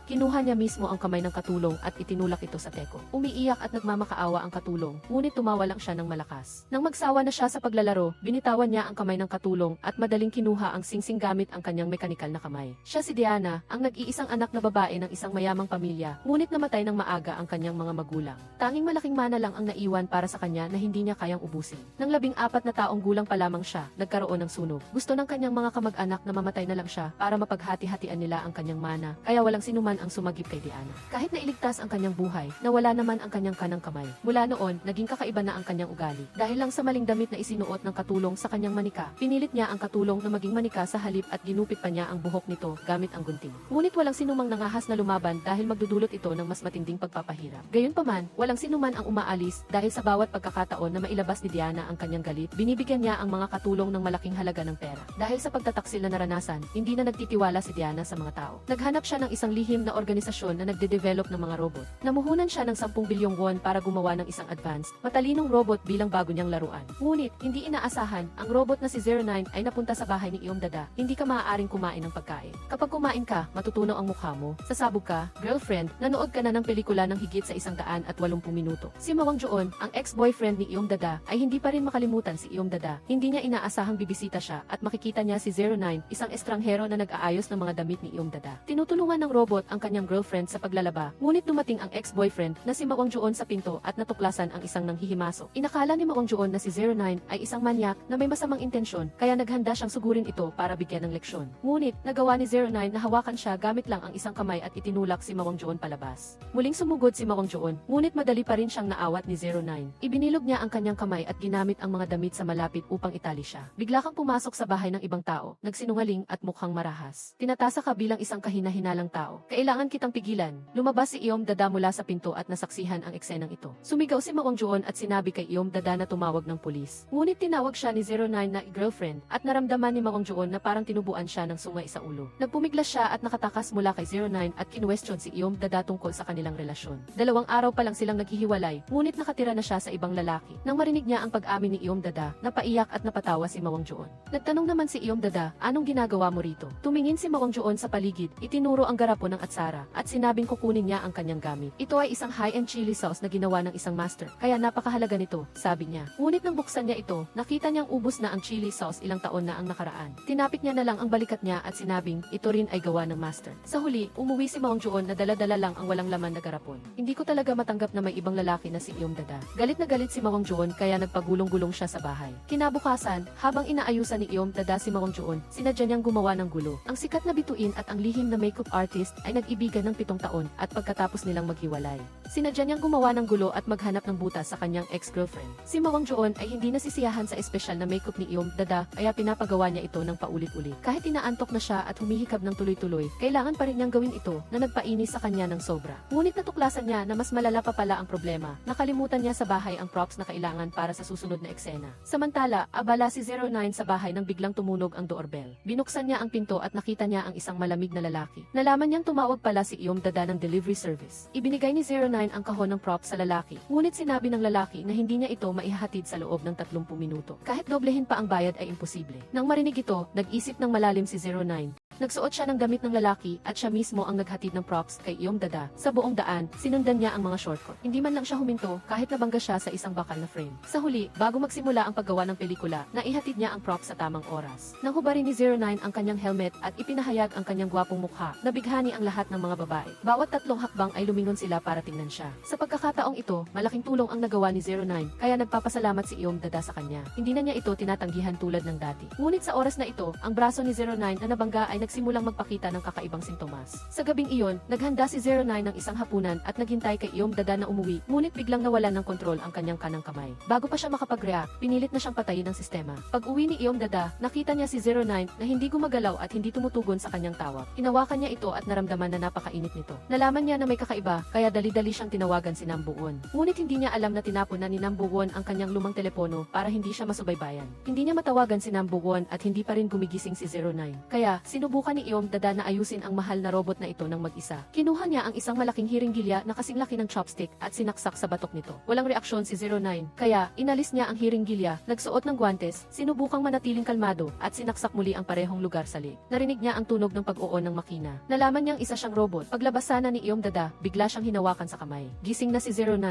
kinuha niya mismo ang kamay ng katulong at itinulak ito sa teko. Umiiyak at nagmamakaawa ang katulong, ngunit tumawa lang siya ng malakas. Nang magsawa na siya sa paglalaro, binitawan niya ang kamay ng katulong at madaling kinuha ang singsing gamit ang kanyang mekanikal na kamay. Siya si Diana, ang nag-iisang anak na babae ng isang mayamang pamilya, ngunit namatay ng maaga ang kanyang mga magulang. Tanging malaking mana lang ang naiwan para sa kanya na hindi niya kayang ubusin. Nang 14 na taong gulang pa lamang siya, nagkaroon ng sunog. Gusto ng kanyang mga kamag-anak na mamatay na lang siya para mapaghati-hatian nila ang kanyang mana, kaya walang sinuman ang sumagip kay Diana. Kahit nailigtas ang kanyang buhay, nawala naman ang kanyang kanang kamay. Mula noon, naging kakaiba na ang kanyang ugali. Dahil lang sa maling damit na isinuot ng katulong sa kanyang manika, pinilit niya ang katulong na maging manika sa halip at ginupit pa niya ang buhok nito gamit ang gunting. Ngunit walang sinumang nangahas na lumaban dahil magdudulot ito ng mas matinding pagpapahirap. Gayunpaman, walang sinuman ang umaalis dahil sa bawat pagkakataon na mailabas ni Diana ang kanyang galit, binibigyan niya ang mga katulong ng malaking halaga ng pera. Dahil sa pagtataksil na naranasan, hindi na nagtitiwala si Diana sa mga tao. Naghanap siya ng isang lihim na organisasyon na nagde-develop ng mga robot. Namuhunan siya ng 10 bilyong won para gumawa ng isang advanced, matalinong robot bilang bago niyang laruan. Ngunit, hindi inaasahan, ang robot na si 09 ay napunta sa bahay ni Iyom Dada. Hindi ka maaaring kumain ng pagkain. Kapag kumain ka, matutunaw ang mukha mo. Sasabog ka, girlfriend, nanood ka na ng pelikula ng higit sa 180 minuto. Si Mawang Joon, ang ex-boyfriend ni Iyom Dada, ay hindi pa rin makalimutan si Iyom Dada. Hindi niya inaasahang bibisita siya at makikita niya si 09, isang estranghero na nag-aayos ng mga damit ni Iyom Dada. Tinutulungan ng robot ang kanyang girlfriend sa paglalaba, ngunit dumating ang ex-boyfriend na si Mawang Joon sa pinto at natuklasan ang isang nanghihimasok. Inakala ni Mawang Joon na si 09 ay isang manyak na may masamang intensyon, kaya naghanda siyang sugurin ito para bigyan ng leksyon. Ngunit, nagawa ni 09 na hawakan siya gamit lang ang isang kamay at itinulak si Mawang Joon palabas. Muling sumugod si Mawang Joon, ngunit madali pa rin siyang naawat ni 09. Ibinilog niya ang kanyang kamay at ginamit ang mga damit sa malapit upang itali siya. Bigla kang pumasok sa bahay ng ibang tao, nagsinungaling at mukhang marahas. Tinatasa ka bilang isang kahina-hinalang tao. Kailangan kitang pigilan. Lumabas si Iyom Dada mula sa pinto at nasaksihan ang eksenang ito. Sumigaw si Mawang Joon at sinabi kay Iyom Dada na tumawag ng pulis. Ngunit tinawag siya ni 09 na girlfriend at naramdaman ni Mawang Joon na parang tinubuan siya ng sungay sa ulo. Nagpumiglas siya at nakatakas mula kay 09 at kinwestiyon si Iyom Dada tungkol sa kanilang relasyon. 2 araw pa lang silang naghihiwalay, ngunit nakatira na siya sa ibang lalaki. Nang marinig niya ang pag-amin ni Iyom Dada, napaiyak at napatawa si Mawang Joon. Nagtanong naman si Iyom Dada, anong ginagawa mo rito? Tumingin si Mawang Joon sa paligid, itinuro ang garapon ng atsara, at sinabing kukunin niya ang kanyang gamit. Ito ay isang high-end chili sauce na ginawa ng isang master, kaya napakahalaga nito, sabi niya. Ngunit nang buksan niya ito, nakita niyang ubos na ang chili sauce ilang taon na ang nakaraan. Tinapik niya na lang ang balikat niya at sinabing, ito rin ay gawa ng master. Sa huli, umuwi si Mawang Joon na dala-dala lang ang walang laman na garapon. Hindi ko talaga matanggap na may ibang lalaki na si Iyom Dada. Galit na galit si Mawang Joon kaya nagpagulong-gulong siya sa bahay. Kinabukasan, habang inaayusan ni Iyom Dada si Mawang Joon, sinadya niyang gumawa ng gulo. Ang sikat na bituin at ang lihim na makeup artist ay nag-ibigan ng 7 taon at pagkatapos nilang maghiwalay. Sinadya niyang gumawa ng gulo at maghanap ng butas sa kanyang ex-girlfriend. Si Mawang Joon ay hindi nasisiyahan sa espesyal na makeup ni Iyom Dada kaya pinapagawa niya ito ng paulit-ulit. Kahit inaantok na siya at humihikab ng tuloy-tuloy, kailangan pa rin niyang gawin ito na nagpainis sa kanya ng sobra. Ngunit natuklasan niya na mas malala pa pala ang problema. Nakalimutan niya sa bahay ang props na kailangan para sa susunod na eksena. Samantala, abala si 09 sa bahay nang biglang tumunog ang doorbell. Binuksan niya ang pinto at nakita niya ang isang malamig na lalaki. Nalaman niyang tumawag pala si Iyom Dada ng delivery service. Ibinigay ni 09 ang kahon ng props sa lalaki. Ngunit sinabi ng lalaki na hindi niya ito maihahatid sa loob ng 30 minuto. Kahit doblehin pa ang bayad ay imposible. Nang marinig ito, nag-isip ng malalim si 09. Nagsuot siya ng damit ng lalaki at siya mismo ang naghatid ng props kay Iyom Dada. Sa buong daan, sinundan niya ang mga shortcut. Hindi man lang siya huminto kahit nabangga siya sa isang bakal na frame. Sa huli, bago magsimula ang paggawa ng pelikula, naihatid niya ang props sa tamang oras. Nang hubarin ni 09 ang kanyang helmet at ipinahayag ang kanyang gwapong mukha, nabighani ang lahat ng mga babae. Bawat tatlong hakbang ay lumingon sila para tingnan siya. Sa pagkakataong ito, malaking tulong ang nagawa ni 09, kaya nagpapasalamat si Iyom Dada sa kanya. Hindi na niya ito tinatanggihan tulad ng dati. Ngunit sa oras na ito, ang braso ni 09 na nabangga ay nagsimulang magpakita ng kakaibang sintomas. Sa gabing iyon, naghanda si 09 ng isang hapunan at naghintay kay Iyom Dada na umuwi, ngunit biglang nawalan ng kontrol ang kanyang kanang kamay. Bago pa siya makapag-react, pinilit na siyang patayin ng sistema. Pag-uwi ni Iyom Dada, nakita niya si 09 na hindi gumagalaw at hindi tumutugon sa kanyang tawag. Hinawakan niya ito at naramdaman na napakainit nito. Nalaman niya na may kakaiba, kaya dali-dali siyang tinawagan si Nambu Won. Ngunit hindi niya alam na tinapon na ni Nambu Won ang kanyang lumang telepono para hindi siya masubaybayan. Hindi niya matawagan si Nambu Won at hindi pa rin gumigising si 09. Kaya, sinubukan ni Iyom Dada na ayusin ang mahal na robot na ito ng mag-isa. Kinuha niya ang isang malaking hiringgilya na kasing laki ng chopstick at sinaksak sa batok nito. Walang reaksyon si 09, kaya inalis niya ang hiringgilya, nagsuot ng guwantes, sinubukang manatiling kalmado at sinaksak muli ang parehong lugar sa leg. Narinig niya ang tunog ng pag-uon ng makina. Nalaman niyang isa siyang robot. Paglabas sana ni Iyom Dada, bigla siyang hinawakan sa kamay. Gising na si 09.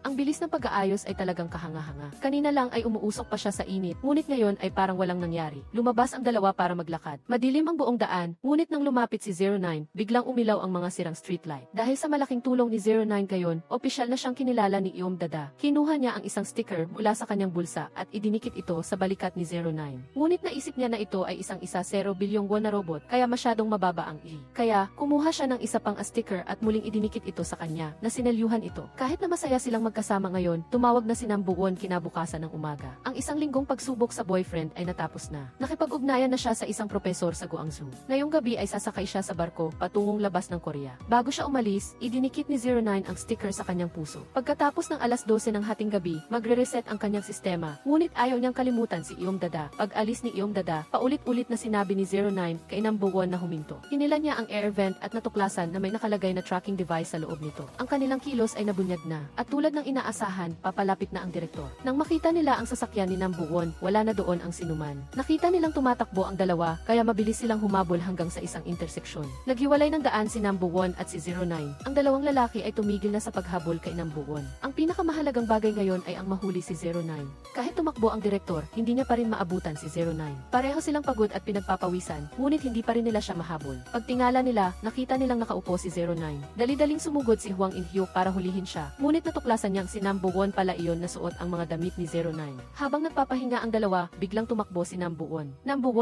Ang bilis ng pag-aayos ay talagang kahanga-hanga. Kanina lang ay umuusok pa siya sa init, ngunit ngayon ay parang walang nangyari. Lumabas ang dalawa para maglakad. Madilim ang buong daan, ngunit nang lumapit si 09, biglang umilaw ang mga sirang streetlight. Dahil sa malaking tulong ni 09 gayon, opisyal na siyang kinilala ni Iyom Dada. Kinuha niya ang isang sticker mula sa kanyang bulsa at idinikit ito sa balikat ni 09. Ngunit naisip niya na ito ay isang 0 bilyong won na robot, kaya masyadong mababa ang I. Kaya, kumuha siya ng isa pang sticker at muling idinikit ito sa kanya, na sinelyuhan ito. Kahit na masaya silang magkasama ngayon, tumawag na si Nambu Won kinabukasan ng umaga. Ang isang linggong pagsubok sa boyfriend ay natapos na. Nakipag-ugnayan na siya sa isang propesor sa Guangzhou. Ngayong gabi ay sasakay siya sa barko patungong labas ng Korea. Bago siya umalis, idinikit ni 09 ang sticker sa kanyang puso. Pagkatapos ng alas 12 ng hating gabi, magre-reset ang kanyang sistema. Ngunit ayaw niyang kalimutan si Iyom Dada. Pag-alis ni Iyom Dada, paulit-ulit na sinabi ni 09 kay Nambu Won na huminto. Hinila niya ang air vent at natuklasan na may nakalagay na tracking device sa loob nito. Ang kanilang kilos ay nabunyag na, at tulad ng inaasahan, papalapit na ang direktor. Nang makita nila ang sasakyan ni Nambu Won, wala na doon ang sinuman. Nakita nilang tumatakbo ang dalawa, kaya mabilis silang humabol hanggang sa isang interseksyon. Naghiwalay ng daan si Nambu Won at si 09. Ang dalawang lalaki ay tumigil na sa paghabol kay Nambu Won. Ang pinakamahalagang bagay ngayon ay ang mahuli si 09. Kahit tumakbo ang direktor, hindi niya pa rin maabutan si 09. Pareho silang pagod at pinagpapawisan, ngunit hindi pa rin nila siya mahabol. Pagtingala nila, nakita nilang nakaupo si 09. Dali-daling sumugod si Hwang In-hyuk para hulihin siya, ngunit natuklasan niyang si Nambu Won pala iyon na suot ang mga damit ni 09. Habang nagpapahinga ang dalawa, biglang tumakbo si Nambu Won. Nambu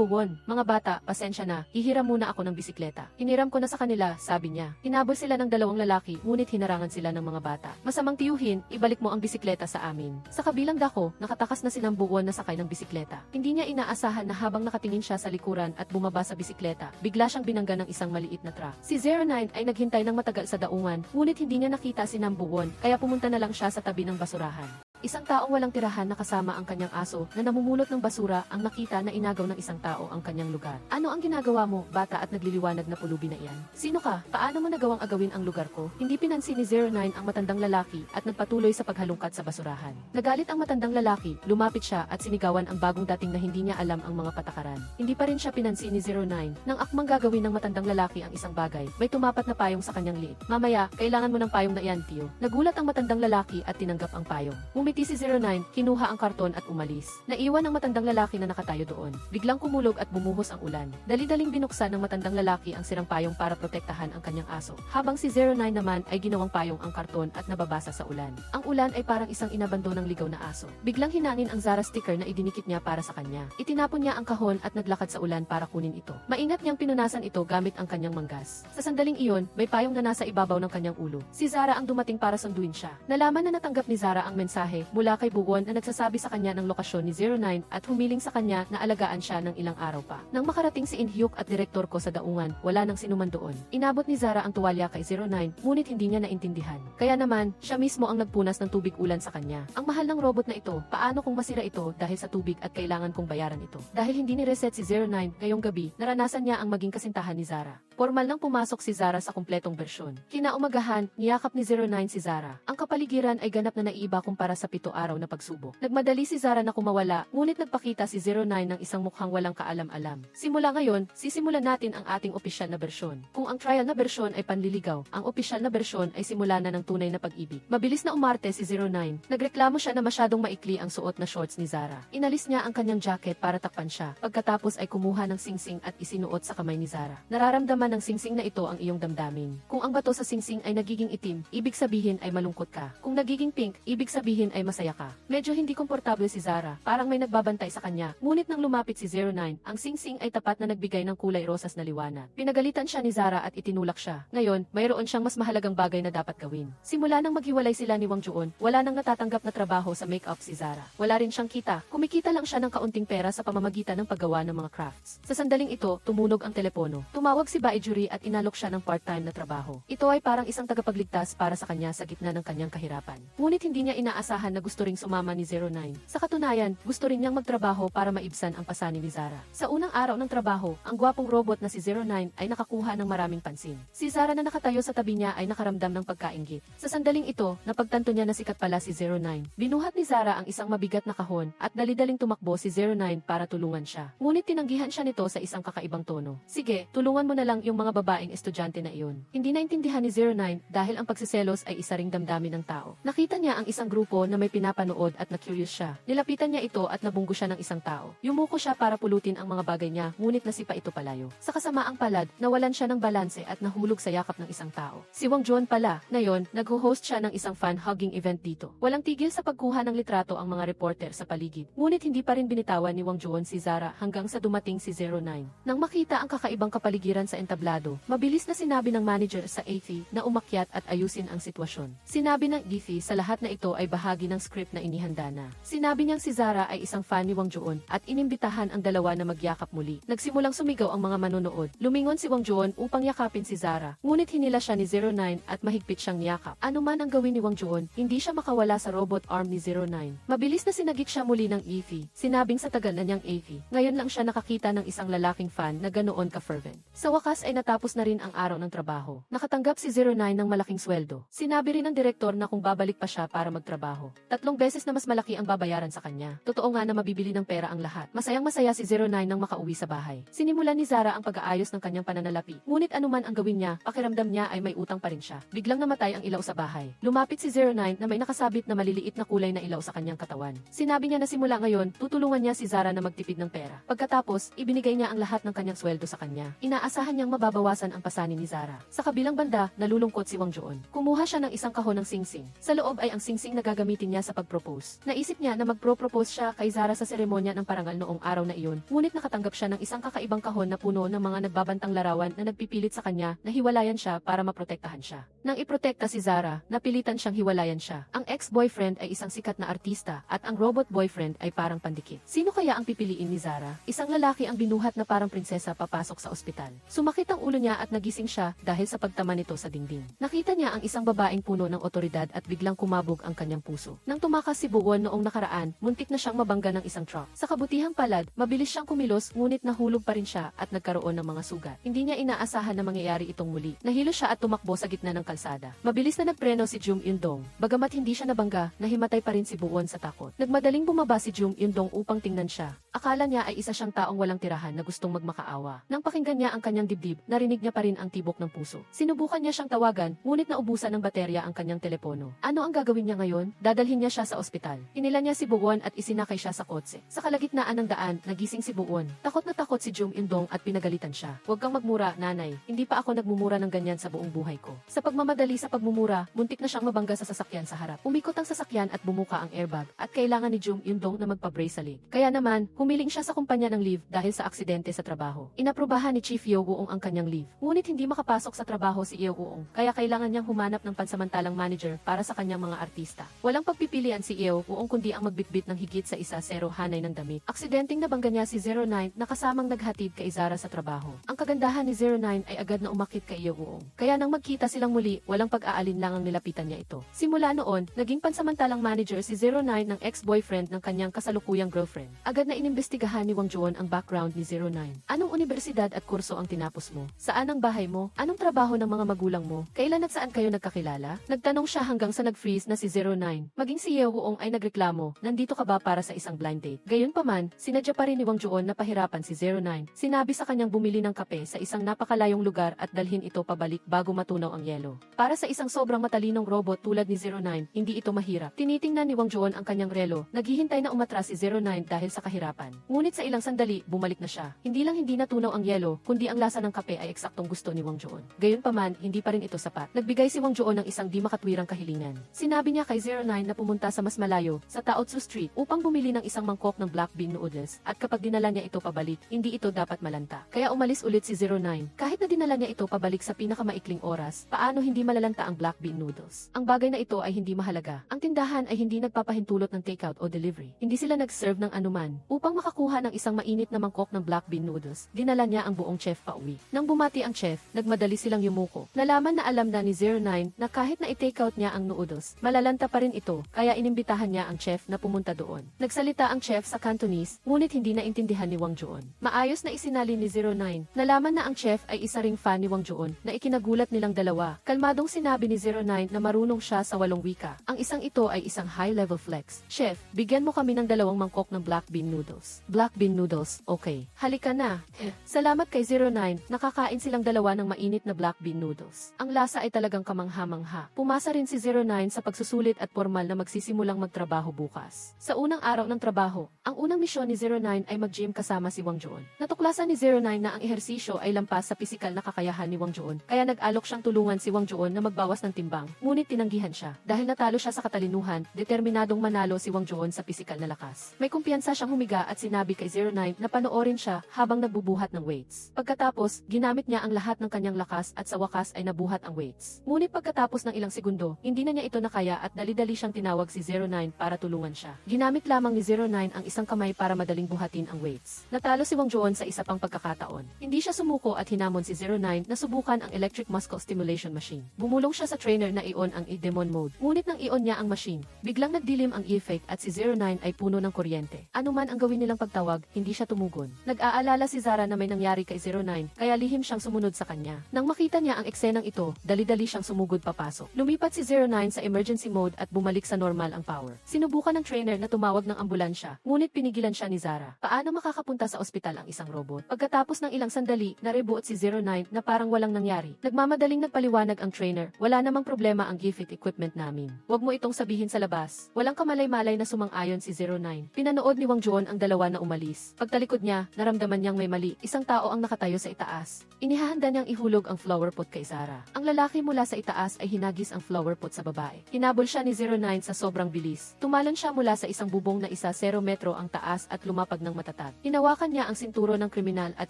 Won, mga bata, pasensya na, hihiram muna ako ng bisikleta. Hiniram ko na sa kanila, sabi niya. Hinabol sila ng dalawang lalaki, ngunit hinarangan sila ng mga bata. Masamang tiyuhin, ibalik mo ang bisikleta sa amin. Sa kabilang dako, nakatakas na si Nambu Won na sakay ng bisikleta. Hindi niya inaasahan na habang nakatingin siya sa likuran at bumaba sa bisikleta, bigla siyang binangga ng isang maliit na truck. Si 09 ay naghintay ng matagal sa daungan, ngunit hindi niya nakita si Nambu Won, kaya pumunta na lang siya sa tabi ng basurahan. Isang taong walang tirahan na kasama ang kanyang aso na namumulot ng basura ang nakita na inagaw ng isang tao ang kanyang lugar. Ano ang ginagawa mo, bata at nagliliwanag na pulubi na iyan? Sino ka? Paano mo nagawang agawin ang lugar ko? Hindi pinansin ni 09 ang matandang lalaki at nagpatuloy sa paghalungkat sa basurahan. Nagalit ang matandang lalaki, lumapit siya at sinigawan ang bagong dating na hindi niya alam ang mga patakaran. Hindi pa rin siya pinansin ni 09. Nang akmang gagawin ng matandang lalaki ang isang bagay, may tumapat na payong sa kanyang liit. Mamaya, kailangan mo ng payong na iyan, tiyo. Nagulat ang matandang lalaki at tinanggap ang payong. Ngumiti si 09, kinuha ang karton at umalis. Naiwan ang matandang lalaki na nakatayo doon. Biglang kumulog at bumuhos ang ulan. Dali-daling binuksan ng matandang lalaki ang sirang payong para protektahan ang kanyang aso. Habang si 09 naman ay ginawang payong ang karton at nababasa sa ulan. Ang ulan ay parang isang inabandonang ligaw na aso. Biglang hinangin ang Zara sticker na idinikit niya para sa kanya. Itinapon niya ang kahon at naglakad sa ulan para kunin ito. Maingat niyang pinunasan ito gamit ang kanyang manggas. Sa sandaling iyon, may payong na nasa ibabaw ng kanyang ulo. Si Zara ang dumating para sunduin siya. Nalaman na natanggap ni Zara ang mensahe mula kay Buwon na nagsasabi sa kanya ng lokasyon ni 09 at humiling sa kanya na alagaan siya ng ilang araw pa. Nang makarating si In-hyuk at direktor ko sa daungan, wala nang sinuman doon. Inabot ni Zara ang tuwalya kay 09, ngunit hindi niya naintindihan. Kaya naman, siya mismo ang nagpunas ng tubig ulan sa kanya. Ang mahal ng robot na ito, paano kung masira ito dahil sa tubig at kailangan kong bayaran ito? Dahil hindi ni reset si 09, ngayong gabi, naranasan niya ang maging kasintahan ni Zara. Formal nang pumasok si Zara sa kumpletong bersyon. Kinaumagahan, niyakap ni 09 si Zara. Ang kapaligiran ay ganap na naiiba kumpara sa 7 araw na pagsubok. Nagmadali si Zara na kumawala, ngunit nagpakita si 09 ng isang mukhang walang kaalam-alam. Simula ngayon, sisimulan natin ang ating opisyal na bersyon. Kung ang trial na bersyon ay panliligaw, ang opisyal na bersyon ay simula na ng tunay na pag-ibig. Mabilis na umarte si 09. Nagreklamo siya na masyadong maikli ang suot na shorts ni Zara. Inalis niya ang kanyang jacket para takpan siya. Pagkatapos ay kumuha ng singsing at isinuot sa kamay ni Zara. Nararamdaman ng singsing na ito ang iyong damdamin. Kung ang bato sa singsing ay nagiging itim, ibig sabihin ay malungkot ka. Kung nagiging pink, ibig sabihin ay masaya ka. Medyo hindi komportable si Zara, parang may nagbabantay sa kanya. Ngunit nang lumapit si 09, ang singsing ay tapat na nagbigay ng kulay rosas na liwanag. Pinagalitan siya ni Zara at itinulak siya. Ngayon, mayroon siyang mas mahalagang bagay na dapat gawin. Simula nang maghiwalay sila ni Wang Juon, wala nang natatanggap na trabaho sa make-up si Zara. Wala rin siyang kita. Kumikita lang siya ng kaunting pera sa pamamagitan ng paggawa ng mga crafts. Sa sandaling ito, tumunog ang telepono. Tumawag si Baijuri at inalok siya ng part-time na trabaho. Ito ay parang isang tagapagligtas para sa kanya sa gitna ng kanyang kahirapan. Ngunit hindi niya inaasahan na gusto ring sumama ni 09. Sa katunayan, gusto rin niyang magtrabaho para maibsan ang pasanin ni Zara. Sa unang araw ng trabaho, ang gwapong robot na si 09 ay nakakuha ng maraming pansin. Si Zara na nakatayo sa tabi niya ay nakaramdam ng pagkainggit. Sa sandaling ito, napagtanto niya na sikat pala si 09. Binuhat ni Zara ang isang mabigat na kahon at dali-daling tumakbo si 09 para tulungan siya. Ngunit tinanggihan siya nito sa isang kakaibang tono. Sige, tulungan mo na lang yung mga babaeng estudyante na iyon. Hindi naintindihan ni 09 dahil ang pagsiselos ay isa ring damdamin ng tao. Nakita niya ang isang grupo na may pinapanood at na-curious siya. Nilapitan niya ito at nabunggo siya ng isang tao. Yumuko siya para pulutin ang mga bagay niya, ngunit nasipa ito palayo. Sa kasamaang palad, nawalan siya ng balanse at nahulog sa yakap ng isang tao. Si Wang Juon pala. Ngayon, nag-host siya ng isang fan-hugging event dito. Walang tigil sa pagkuha ng litrato ang mga reporter sa paligid. Ngunit hindi pa rin binitawan ni Wang Juon si Zara hanggang sa dumating si 09. Nang makita ang kakaibang kapaligiran sa entablado, mabilis na sinabi ng manager sa AFI na umakyat at ayusin ang sitwasyon. Sinabi ng AFI sa lahat na ito ay bahagi ng script na inihanda na. Sinabi niyang si Zara ay isang fan ni Wang Juon at inimbitahan ang dalawa na magyakap muli. Nagsimulang sumigaw ang mga manonood. Lumingon si Wang Juon upang yakapin si Zara. Ngunit hinila siya ni 09 at mahigpit siyang niyakap. Ano man ang gawin ni Wang Juon, hindi siya makawala sa robot arm ni 09. Mabilis na sinagik siya muli ng AFI. Sinabing sa tagal na niyang AFI. Ngayon lang siya nakakita ng isang lalaking fan na ganoon ka-fervent. Sa wakas ay natapos na rin ang araw ng trabaho. Nakatanggap si 09 ng malaking sweldo. Sinabi rin ng direktor na kung babalik pa siya para magtrabaho, 3 beses na mas malaki ang babayaran sa kanya. Totoo nga na mabibili ng pera ang lahat. Masayang masaya si 09 nang makauwi sa bahay. Sinimulan ni Zara ang pag-aayos ng kanyang pananalapi. Ngunit anuman ang gawin niya, pakiramdam niya ay may utang pa rin siya. Biglang namatay ang ilaw sa bahay. Lumapit si 09 na may nakasabit na maliliit na kulay na ilaw sa kanyang katawan. Sinabi niya na simula ngayon, tutulungan niya si Zara na magtipid ng pera. Pagkatapos, ibinigay niya ang lahat ng kanyang sweldo sa kanya. Inaasahan niyang mababawasan ang pasanin ni Zara. Sa kabilang banda, nalulungkot si Wang Juon. Kumuha siya ng isang kahon ng singsing. Sa loob ay ang singsing na gagamitin niya sa pag-propose. Naisip niya na mag-propose siya kay Zara sa seremonya ng parangal noong araw na iyon. Ngunit nakatanggap siya ng isang kakaibang kahon na puno ng mga nagbabantang larawan na nagpipilit sa kanya na hiwalayan siya para maprotektahan siya. Nang iprotekta si Zara, napilitan siyang hiwalayan siya. Ang ex-boyfriend ay isang sikat na artista at ang robot boyfriend ay parang pandikit. Sino kaya ang pipiliin ni Zara? Isang lalaki ang binuhat na parang prinsesa papasok sa ospital. Sumakit ang ulo niya at nagising siya dahil sa pagtama nito sa dingding. Nakita niya ang isang babaeng puno ng otoridad at biglang kumabog ang kanyang puso. Nang tumakas si Buwon noong nakaraan, muntik na siyang mabangga ng isang truck. Sa kabutihang palad, mabilis siyang kumilos ngunit nahulog pa rin siya at nagkaroon ng mga sugat. Hindi niya inaasahan na mangyayari itong muli. Nahilo siya at tumakbo sa gitna ng kalsada. Mabilis na nagpreno si Jum Yundong. Bagamat hindi siya nabangga, nahimatay pa rin si Buwon sa takot. Nagmadaling bumaba si Jum Yundong upang tingnan siya. Akala niya ay isa siyang taong walang tirahan na gustong magmakaawa. Nang pakinggan niya ang kanyang dibdib, narinig niya pa rin ang tibok ng puso. Sinubukan niya siyang tawagan, ngunit naubusan ng baterya ang kanyang telepono. Ano ang gagawin niya ngayon? Dadalhin niya siya sa ospital. Inila niya si Buwon at isinakay siya sa kotse. Sa kalagitnaan ng daan, nagising si Buwon. Takot na takot si Jum Yundong at pinagalitan siya. Huwag kang magmura, nanay. Hindi pa ako nagmumura ng ganyan sa buong buhay ko. Sa pagmamadali sa pagmumura, muntik na siyang mabangga sa sasakyan sa harap. Umikot ang sasakyan at bumuka ang airbag at kailangan ni Jum Yundong na magpa-brace sa leeg. Kaya naman, humiling siya sa kumpanya ng leave dahil sa aksidente sa trabaho. Inaprubahan ni Chief Yeo Woong ang kanyang leave. Ngunit hindi makapasok sa trabaho si Yeo Woong, kaya kailangan niyang humanap ng pansamantalang manager para sa kanyang mga artista. Walang pagpipilian si Yeo Woong kundi ang magbitbit ng higit sa isa zero hanay ng damit. Aksidenteng nabangga niya si 09 na kasamang naghatid kay Zara sa trabaho. Ang kagandahan ni 09 ay agad na umakit kay Yeo Woong. Kaya nang magkita silang muli, walang pag-aalinlangang nilapitan niya ito. Simula noon, naging pansamantalang manager si 09 ng ex-boyfriend ng kanyang kasalukuyang girlfriend. Agad na inimbestigahan ni Wang Juon ang background ni 09. Anong universidad at kurso ang tinapos mo? Saan ang bahay mo? Anong trabaho ng mga magulang mo? Kailan at saan kayo nagkakilala? Nagtanong siya hanggang sa nag-freeze na si 09. Maging si Yehuong ay nagreklamo, nandito ka ba para sa isang blind date? Gayunpaman, sinadya pa rin ni Wang Juon na pahirapan si 09. Sinabi sa kanyang bumili ng kape sa isang napakalayong lugar at dalhin ito pabalik bago matunaw ang yelo. Para sa isang sobrang matalinong robot tulad ni 09, hindi ito mahirap. Tinitingnan ni Wang Juon ang kanyang relo, naghihintay na umatras si 09 dahil sa kahirapan. Ngunit sa ilang sandali, bumalik na siya. Hindi lang hindi natunaw ang yelo, kundi ang lasa ng kape ay eksaktong gusto ni Wang Juon. Gayunpaman, hindi pa rin ito sapat. Nagbigay si Wang Juon ng isang di makatwirang kahilingan. Sinabi niya kay 09 na pumunta sa mas malayo, sa Taotsu Street, upang bumili ng isang mangkok ng black bean noodles, at kapag dinala niya ito pabalik, hindi ito dapat malanta. Kaya umalis ulit si 09. Kahit na dinala niya ito pabalik sa pinakamaikling oras, paano hindi malalanta ang black bean noodles? Ang bagay na ito ay hindi mahalaga. Ang tindahan ay hindi nagpapahintulot ng takeout o delivery. Hindi sila nag-serve ng anuman. Upang makakuha ng isang mainit na mangkok ng black bean noodles, dinala niya ang buong chef pauwi. Nang bumati ang chef, nagmadali silang yumuko. Nalaman na alam na ni 09 na kahit na i-takeout niya ang noodles, malalanta pa rin ito, kaya inimbitahan niya ang chef na pumunta doon. Nagsalita ang chef sa Cantonese, ngunit hindi naintindihan ni Wang Juon. Maayos na isinali ni 09. Nalaman na ang chef ay isa ring fan ni Wang Juon, na ikinagulat nilang dalawa. Kalmadong sinabi ni 09 na marunong siya sa 8 wika. Ang isang ito ay isang high-level flex. Chef, bigyan mo kami ng 2 mangkok ng black bean noodles. Black bean noodles, okay. Halika na. Salamat kay 09, nakakain silang dalawa ng mainit na black bean noodles. Ang lasa ay talagang kamangha-mangha. Pumasa rin si 09 sa pagsusulit at formal na magsisimulang magtrabaho bukas. Sa unang araw ng trabaho, ang unang misyon ni 09 ay mag-gym kasama si Wang Juon. Natuklasan ni 09 na ang ehersisyo ay lampas sa pisikal na kakayahan ni Wang Juon, kaya nag-alok siyang tulungan si Wang Juon na magbawas ng timbang, ngunit tinanggihan siya. Dahil natalo siya sa katalinuhan, determinadong manalo si Wang Juon sa pisikal na lakas. May kumpiyansa siyang humiga at sinabi kay 09 na panoorin siya habang nagbubuhat ng weights. Pagkatapos, ginamit niya ang lahat ng kanyang lakas at sa wakas ay nabuhat ang weights. Ngunit pagkatapos ng ilang segundo, hindi na niya ito nakaya at dali-dali siyang tinawag si 09 para tulungan siya. Ginamit lamang ni 09 ang isang kamay para madaling buhatin ang weights. Natalo si Wang Juon sa isa pang pagkakataon. Hindi siya sumuko at hinamon si 09 na subukan ang electric muscle stimulation machine. Bumulong siya sa trainer na i-on ang i-demon mode. Ngunit nang i-on niya ang machine, biglang nagdilim ang effect at si 09 ay puno ng kuryente. Ano man ang gawin nilang pagtawag, hindi siya tumugon. Nag-aalala si Zara na may nangyari kay 09, kaya lihim siyang sumunod sa kanya. Nang makita niya ang eksenang ito, dali-dali siyang sumugod papasok. Lumipat si 09 sa emergency mode at bumalik sa normal ang power. Sinubukan ng trainer na tumawag ng ambulansya, ngunit pinigilan siya ni Zara. Paano makakapunta sa ospital ang isang robot? Pagkatapos ng ilang sandali, na-reboot si 09 na parang walang nangyari. Nagmamadaling nagpaliwanag ang trainer, wala namang problema ang GFIT equipment namin. Huwag mo itong sabihin sa labas. Walang kamalay-malay na sumang-ayon si 09. Pinanood ni Wang Juon ang dalawa na umalis. Pagtalikod niya, naramdaman niyang may mali. Isang tao ang nakatayo sa itaas. Inihahanda niyang ihulog ang flower pot kay Zara. Ang lalaki mula sa itaas ay hinagis ang flower pot sa babae. Hinabol siya ni 09 sa sobrang bilis. Tumalon siya mula sa isang bubong na 0 metro ang taas at lumapag ng matatag. Hinawakan niya ang sinturo ng kriminal at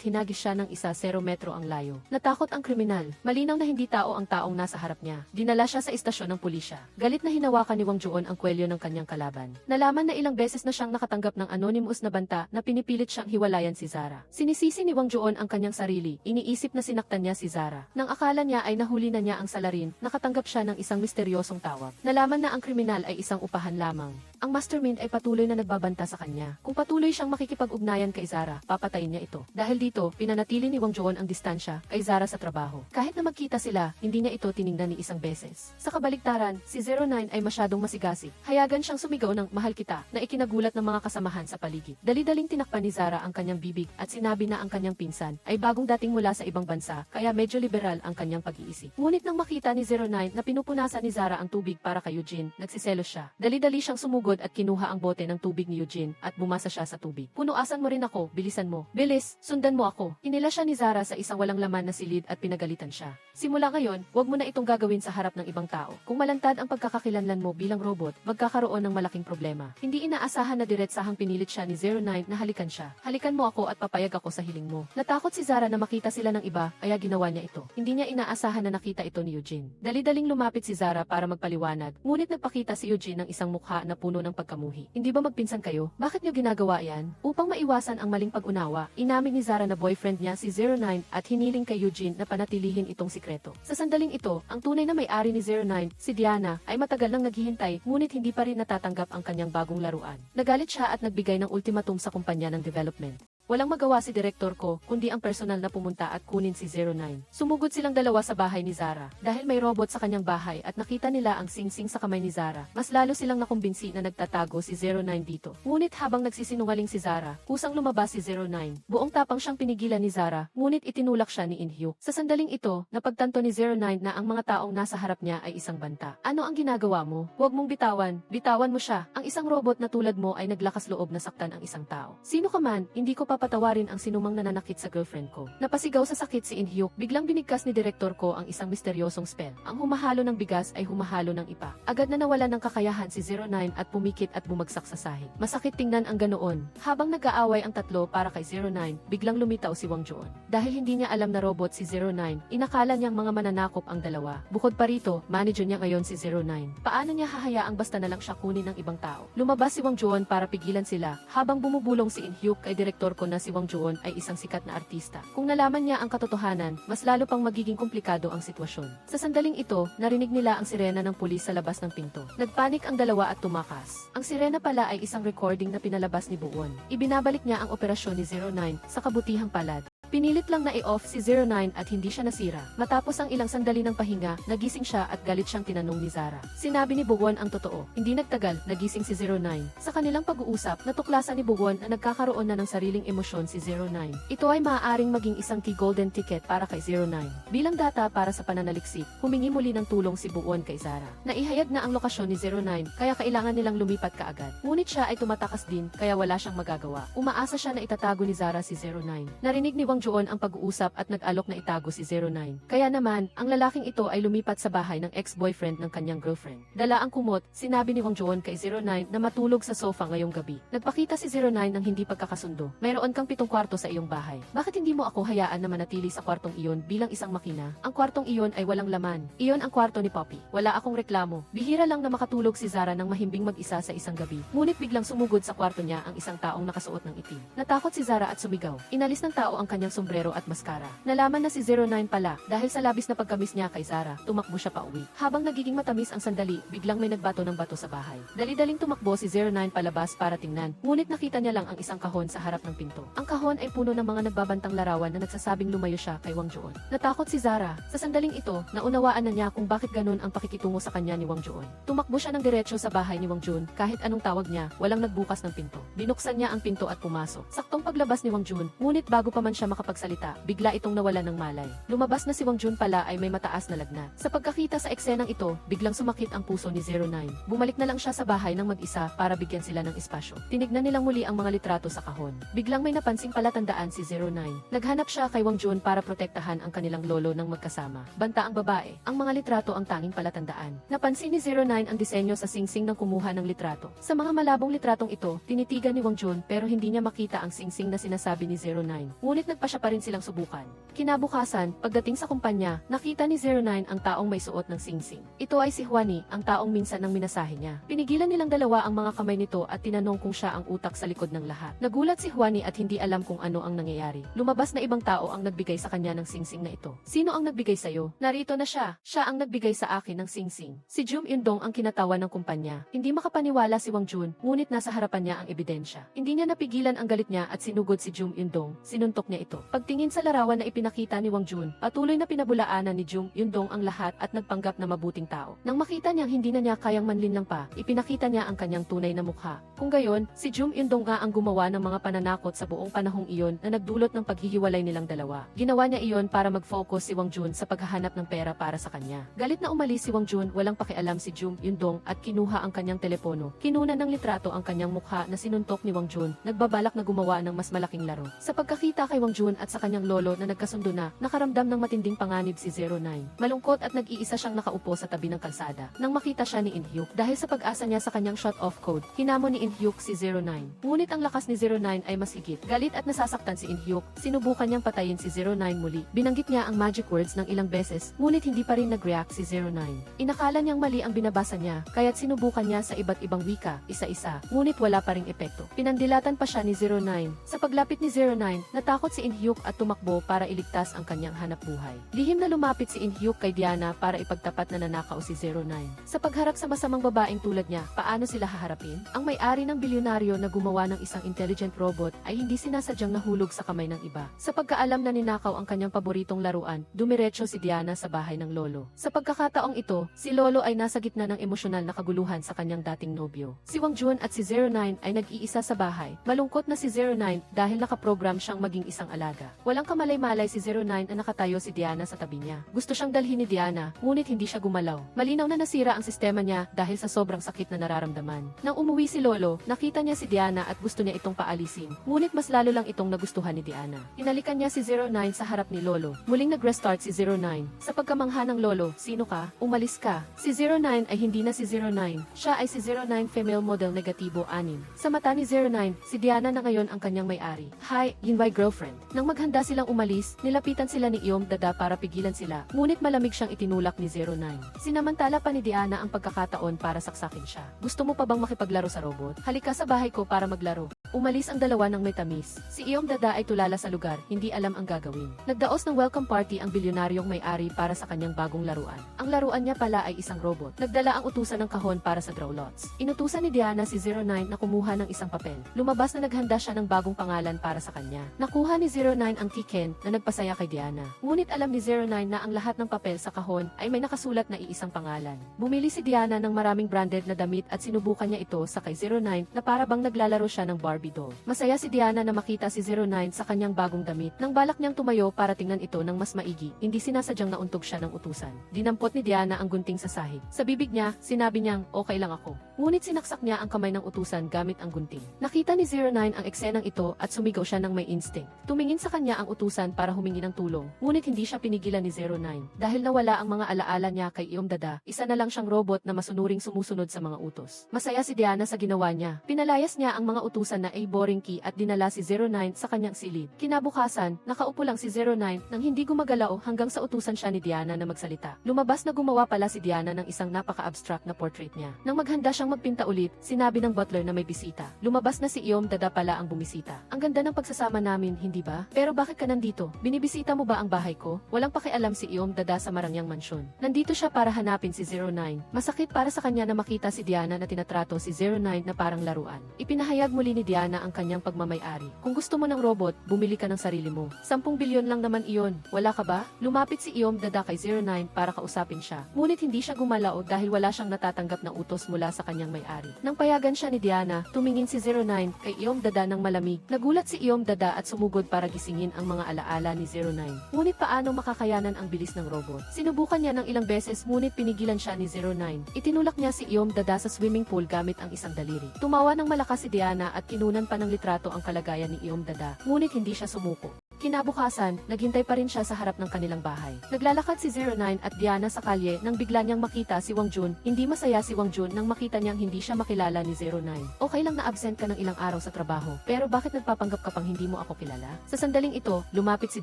hinagis siya ng 0 metro ang layo. Natakot ang kriminal. Malinaw na hindi tao ang taong nasa harap niya. Dinala siya sa istasyon ng pulisya. Galit na hinawakan ni Wang Juon ang kwelyo ng kanyang kalaban. Nalaman na ilang beses na siyang nakatanggap ng anonymous na banta na pinipilit siyang hiwalayan si Zara. Sinisisi ni Wang Juon ang kanyang sarili. Iniisip na sinaktan niya si Zara. Nang akala niya ay nahuli na niya ang salarin, nakatanggap siya ng isang misteryosong tawag. Nalaman na ang kriminal ay isang upahan lamang. Ang mastermind ay patuloy na nagbabanta sa kanya. Kung patuloy siyang makikipag-ugnayan kay Zara, papatayin niya ito. Dahil dito, pinanatili ni Wang Juon ang distansya kay Zara sa trabaho. Kahit na magkita sila, hindi niya ito tiningnan ni isang beses. Sa kabaligtaran, si 09 ay masyadong masigasig. Hayagan siyang sumigaw ng mahal kita na ikinagulat ng mga kasamahan sa paligid. Dali-daling tinakpan ni Zara ang kanyang bibig at sinabi na ang kanyang pinsan ay bagong dating mula sa ibang bansa kaya medyo liberal ang kanyang pag-iisip. Ngunit nang makita ni 09 na pinupunasan ni Zara ang tubig para kay Eugene, nagsiselos siya. Dali-dali siyang sumugod at kinuha ang bote ng tubig ni Eugene at bumasa siya sa tubig. Punuasan mo rin ako, bilisan mo. Bilis, sundan mo ako. Inila siya ni Zara sa isang walang laman na silid at pinagalitan siya. Simula ngayon, huwag mo na itong gagawin sa harap ng ibang tao. Kung malantad ang pagkakakilanlan mo bilang robot, magkakaroon ng malaking problema. Hindi inaasahan na diretsahang pinilit siya ni 09 na halikan siya. Halikan mo ako at papayag ako sa hiling mo. Natakot si Zara na makita sila ng iba, kaya ginawa niya ito. Hindi niya inaasahan na nakita ito ni Eugene. Dali-daling lumapit si Zara para magpaliwanag, ngunit nagpakita si Eugene ng isang mukha na puno ng pagkamuhi. Hindi ba magpinsan kayo? Bakit niyo ginagawa yan? Upang maiwasan ang maling pag-unawa, inamin ni Zara na boyfriend niya si 09 at hiniling kay Eugene na panatilihin itong sikreto. Sa sandaling ito, ang tunay na may-ari ni 09, si Diana, ay matagal nang naghihintay ngunit hindi pa rin natatanggap ang kanyang bagong laruan. Nagalit siya at nagbigay ng ultimatum sa kumpanya ng development. Walang magawa si direktor ko, kundi ang personal na pumunta at kunin si 09. Sumugod silang dalawa sa bahay ni Zara. Dahil may robot sa kanyang bahay at nakita nila ang singsing sa kamay ni Zara, mas lalo silang nakumbinsi na nagtatago si 09 dito. Ngunit habang nagsisinungaling si Zara, kusang lumabas si 09. Buong tapang siyang pinigilan ni Zara, ngunit itinulak siya ni In-hyuk. Sa sandaling ito, napagtanto ni 09 na ang mga taong nasa harap niya ay isang banta. Ano ang ginagawa mo? Huwag mong bitawan mo siya. Ang isang robot na tulad mo ay naglakas loob na saktan ang isang tao. Sino ka man, hindi ko papatawarin ang sinumang nananakit sa girlfriend ko. Napasigaw sa sakit si In-hyuk, biglang binigkas ni direktor ko ang isang misteryosong spell. Ang humahalo ng bigas ay humahalo ng ipa. Agad na nawalan ng kakayahan si 09 at pumikit at bumagsak sa sahig. Masakit tingnan ang ganoon. Habang nag-aaway ang tatlo para kay 09, biglang lumitaw si Wang Joon. Dahil hindi niya alam na robot si 09, inakala niyang mga mananakop ang dalawa. Bukod pa rito, manager niya ngayon si 09. Paano niya hahayaang basta na lang siya kunin ng ibang tao? Lumabas si Wang Joon para pigilan sila, habang bumubulong si In-hyuk kay direktor ko na si Wang Joon ay isang sikat na artista. Kung nalaman niya ang katotohanan, mas lalo pang magiging komplikado ang sitwasyon. Sa sandaling ito, narinig nila ang sirena ng pulis sa labas ng pinto. Nagpanik ang dalawa at tumakas. Ang sirena pala ay isang recording na pinalabas ni Buwon. Ibinabalik niya ang operasyon ni 09 sa kabutihang palad. Pinilit lang na i-off si 09 at hindi siya nasira. Matapos ang ilang sandali ng pahinga, nagising siya at galit siyang tinanong ni Zara. Sinabi ni Buwon ang totoo. Hindi nagtagal, nagising si 09. Sa kanilang pag-uusap, natuklasan ni Buwon na nagkakaroon na ng sariling emosyon si 09. Ito ay maaaring maging isang key golden ticket para kay 09. Bilang data para sa pananaliksik, humingi muli ng tulong si Buwon kay Zara. Naihayag na ang lokasyon ni 09, kaya kailangan nilang lumipat kaagad. Ngunit siya ay tumatakas din, kaya wala siyang magagawa. Umaasa siya na itatago ni Zara si 09. Narinig ni Wang Joon ang pag-uusap at nag-alok na itago si 09. Kaya naman, ang lalaking ito ay lumipat sa bahay ng ex-boyfriend ng kanyang girlfriend. Dala ang kumot, sinabi ni Wang Joon kay 09 na matulog sa sofa ngayong gabi. Nagpakita si 09 ng hindi pagkakasundo. Mayroon kang 7 kwarto sa iyong bahay. Bakit hindi mo ako hayaan na manatili sa kwartong iyon bilang isang makina? Ang kwartong iyon ay walang laman. Iyon ang kwarto ni Poppy. Wala akong reklamo. Bihira lang na makatulog si Zara ng mahimbing mag-isa sa isang gabi. Ngunit biglang sumugod sa kwarto niya ang isang taong nakasuot ng itim. Natakot si Zara at sumigaw. Inalis ng tao ang kanyang sombrero at maskara. Nalaman na si 09 pala dahil sa labis na pagkamis niya kay Zara, tumakbo siya pauwi. Habang nagiging matamis ang sandali, biglang may nagbato ng bato sa bahay. Dali-daling tumakbo si 09 palabas para tingnan, ngunit nakita niya lang ang isang kahon sa harap ng pinto. Ang kahon ay puno ng mga nagbabantang larawan na nagsasabing lumayo siya kay Wang Joon. Natakot si Zara. Sa sandaling ito, naunawaan na niya kung bakit ganun ang pakikitungo sa kanya ni Wang Joon. Tumakbo siya ng diretso sa bahay ni Wang Joon, kahit anong tawag niya, walang nagbukas ng pinto. Binuksan niya ang pinto at pumasok. Saktong paglabas ni Wang Joon, ngunit bago pa man siya makapagsalita, bigla itong nawala ng malay. Lumabas na si Wang Joon pala ay may mataas na lagnat. Sa pagkakita sa eksenang ito, biglang sumakit ang puso ni 09. Bumalik na lang siya sa bahay ng mag-isa para bigyan sila ng espasyo. Tinignan nilang muli ang mga litrato sa kahon. Biglang may napansing palatandaan si 09. Naghanap siya kay Wang Joon para protektahan ang kanilang lolo ng magkasama. Banta ang babae. Ang mga litrato ang tanging palatandaan. Napansin ni 09 ang disenyo sa singsing ng kumuha ng litrato. Sa mga malabong litratong ito, tinitigan ni Wang Joon pero hindi niya makita ang singsing na sinasabi ni 09. Ngunit nagpa siya pa rin silang subukan. Kinabukasan, pagdating sa kumpanya, nakita ni 09 ang taong may suot ng singsing. Ito ay si Hwani, ang taong minsan nang minasahe niya. Pinigilan nilang dalawa ang mga kamay nito at tinanong kung siya ang utak sa likod ng lahat. Nagulat si Hwani at hindi alam kung ano ang nangyayari. Lumabas na ibang tao ang nagbigay sa kanya ng singsing na ito. Sino ang nagbigay sa'yo? Narito na siya. Siya ang nagbigay sa akin ng singsing. Si Jum Yundong ang kinatawa ng kumpanya. Hindi makapaniwala si Wang Joon, ngunit nasa harapan niya ang ebidensya. Hindi niya napigilan ang galit niya at sinugod si Jum Yundong. Sinuntok niya ito. Pagtingin sa larawan na ipinakita ni Wang Joon, patuloy na pinabulaanan ni Jum Yundong ang lahat at nagpanggap na mabuting tao. Nang makita niyang hindi na niya kayang manlinlang pa, ipinakita niya ang kanyang tunay na mukha. Kung gayon, si Jum Yundong nga ang gumawa ng mga pananakot sa buong panahong iyon na nagdulot ng paghihiwalay nilang dalawa. Ginawa niya iyon para mag-focus si Wang Joon sa paghahanap ng pera para sa kanya. Galit na umalis si Wang Joon, walang pakialam si Jum Yundong at kinuha ang kanyang telepono. Kinunan ng litrato ang kanyang mukha na sinuntok ni Wang Joon, nagbabalak na gumawa ng mas malaking laro. Sa pagkakita kay Wang Joon at sa kanyang lolo na nagkasundo na, nakaramdam ng matinding panganib si 09. Malungkot at nag-iisa siyang nakaupo sa tabi ng kalsada. Nang makita siya ni In-hyuk, dahil sa pag-asa niya sa kanyang shut-off code, hinamon ni In-hyuk si 09. Ngunit ang lakas ni 09 ay mas higit. Galit at nasasaktan si In-hyuk, sinubukan niyang patayin si 09 muli. Binanggit niya ang magic words ng ilang beses, ngunit hindi pa rin nag-react si 09. Inakala niyang mali ang binabasa niya, kaya't sinubukan niya sa iba't ibang wika, isa-isa, ngunit wala pa ring epekto. Pinandilatan pa siya ni 09. Sa paglapit ni 09, natakot si In-hyuk at tumakbo para iligtas ang kanyang hanapbuhay. Lihim na lumapit si In-hyuk kay Diana para ipagtapat na nanakaw si 09. Sa pagharap sa masamang babaeng tulad niya, paano sila haharapin? Ang may-ari ng bilyonaryo na gumawa ng isang intelligent robot ay hindi sinasadyang nahulog sa kamay ng iba. Sa pagkaalam na ninakaw ang kanyang paboritong laruan, dumiretso si Diana sa bahay ng lolo. Sa pagkakataong ito, si lolo ay nasa gitna ng emosyonal na kaguluhan sa kanyang dating nobyo. Si Wang Jun at si 09 ay nag-iisa sa bahay. Malungkot na si 09 dahil nakaprogram siyang maging isang alaga. Walang kamalay-malay si 09 na nakatayo si Diana sa tabi niya. Gusto siyang dalhin ni Diana, ngunit hindi siya gumalaw. Malinaw na nasira ang sistema niya dahil sa sobrang sakit na nararamdaman. Nang umuwi si lolo, nakita niya si Diana at gusto niya itong paalisin. Ngunit mas lalo lang itong nagustuhan ni Diana. Hinalikan niya si 09 sa harap ni lolo. Muling nag-restart si 09. Sa pagkamangha ng lolo, sino ka? Umalis ka. Si 09 ay hindi na si 09. Siya ay si 09 female model negatibo 6. Sa mata ni 09, si Diana na ngayon ang kanyang may-ari. Hi, Yinway girlfriend. Nang maghanda silang umalis, nilapitan sila ni Iyom Dada para pigilan sila. Ngunit malamig siyang itinulak ni 09. Sinamantala pa ni Diana ang pagkakataon para saksakin siya. Gusto mo pa bang makipaglaro sa robot? Halika sa bahay ko para maglaro. Umalis ang dalawa ng may tamis. Si Iyom Dada ay tulala sa lugar, hindi alam ang gagawin. Nagdaos ng welcome party ang bilyonaryong may-ari para sa kanyang bagong laruan. Ang laruan niya pala ay isang robot. Nagdala ang utusan ng kahon para sa draw lots. Inutusan ni Diana si 09 na kumuha ng isang papel. Lumabas na naghanda siya ng bagong pangalan para sa kanya. Nakuha ni 09 ang tiken na nagpasaya kay Diana. Ngunit alam ni 09 na ang lahat ng papel sa kahon ay may nakasulat na iisang pangalan. Bumili si Diana ng maraming branded na damit at sinubukan niya ito sa kay 09 na para bang naglalaro siya ng Barbie doll. Masaya si Diana na makita si 09 sa kanyang bagong damit. Nang balak niyang tumayo para tingnan ito ng mas maigi, hindi sinasadyang nauntog siya ng utusan. Dinampot ni Diana ang gunting sa sahig. Sa bibig niya, sinabi niyang, okay lang ako. Ngunit sinaksak niya ang kamay ng utusan gamit ang gunting. Nakita ni 09 ang eksenang ito at sumigaw siya ng may instinct. Tumingin sa kanya ang utusan para humingi ng tulong, ngunit hindi siya pinigilan ni 09. Dahil nawala ang mga alaala niya kay Iyom Dada, isa na lang siyang robot na masunuring sumusunod sa mga utos. Masaya si Diana sa ginawa niya. Pinalayas niya ang mga utusan na ay boring key at dinala si 09 sa kanyang silid. Kinabukasan, nakaupo lang si 09 nang hindi gumagalaw hanggang sa utusan siya ni Diana na magsalita. Lumabas na gumawa pala si Diana ng isang napaka-abstract na portrait niya. Nang maghanda siyang magpinta ulit, sinabi ng butler na may bisita. Lumabas na si Iyom Dada pala ang bumisita. Ang ganda ng pagsasama namin, hindi ba? Pero bakit ka nandito? Binibisita mo ba ang bahay ko? Walang pakialam si Iyom Dada sa Marangyang mansyon. Nandito siya para hanapin si 09. Masakit para sa kanya na makita si Diana na tinatrato si 09 na parang laruan. Ipinahayag muli ni Diana ang kanyang pagmamay-ari. Kung gusto mo ng robot, bumili ka ng sarili mo. 10 bilyon lang naman iyon. Wala ka ba? Lumapit si Iyom Dada kay 09 para kausapin siya. Ngunit hindi siya gumalaw dahil wala siyang natatanggap na utos mula sa kanyang may-ari. Nang payagan siya ni Diana, tumingin si 09 kay Iyom Dada ng malamig. Nagulat si Iyom Dada at sumugod para gisingin ang mga alaala ni 09. Ngunit paano makakayanan ang bilis ng robot? Sinubukan niya ng ilang beses ngunit pinigilan siya ni 09. Itinulak niya si Iyom Dada sa swimming pool gamit ang isang daliri. Tumawa ng malakas si Diana at kinunan pa ng litrato ang kalagayan ni Iyom Dada. Ngunit hindi siya sumuko. Kinabukasan, naghintay pa rin siya sa harap ng kanilang bahay. Naglalakad si 09 at Diana sa kalye nang bigla niyang makita si Wang Jun. Hindi masaya si Wang Jun nang makita niyang hindi siya makilala ni 09. Okay lang na absent ka ng ilang araw sa trabaho, pero bakit nagpapanggap ka pang hindi mo ako kilala? Sa sandaling ito, lumapit si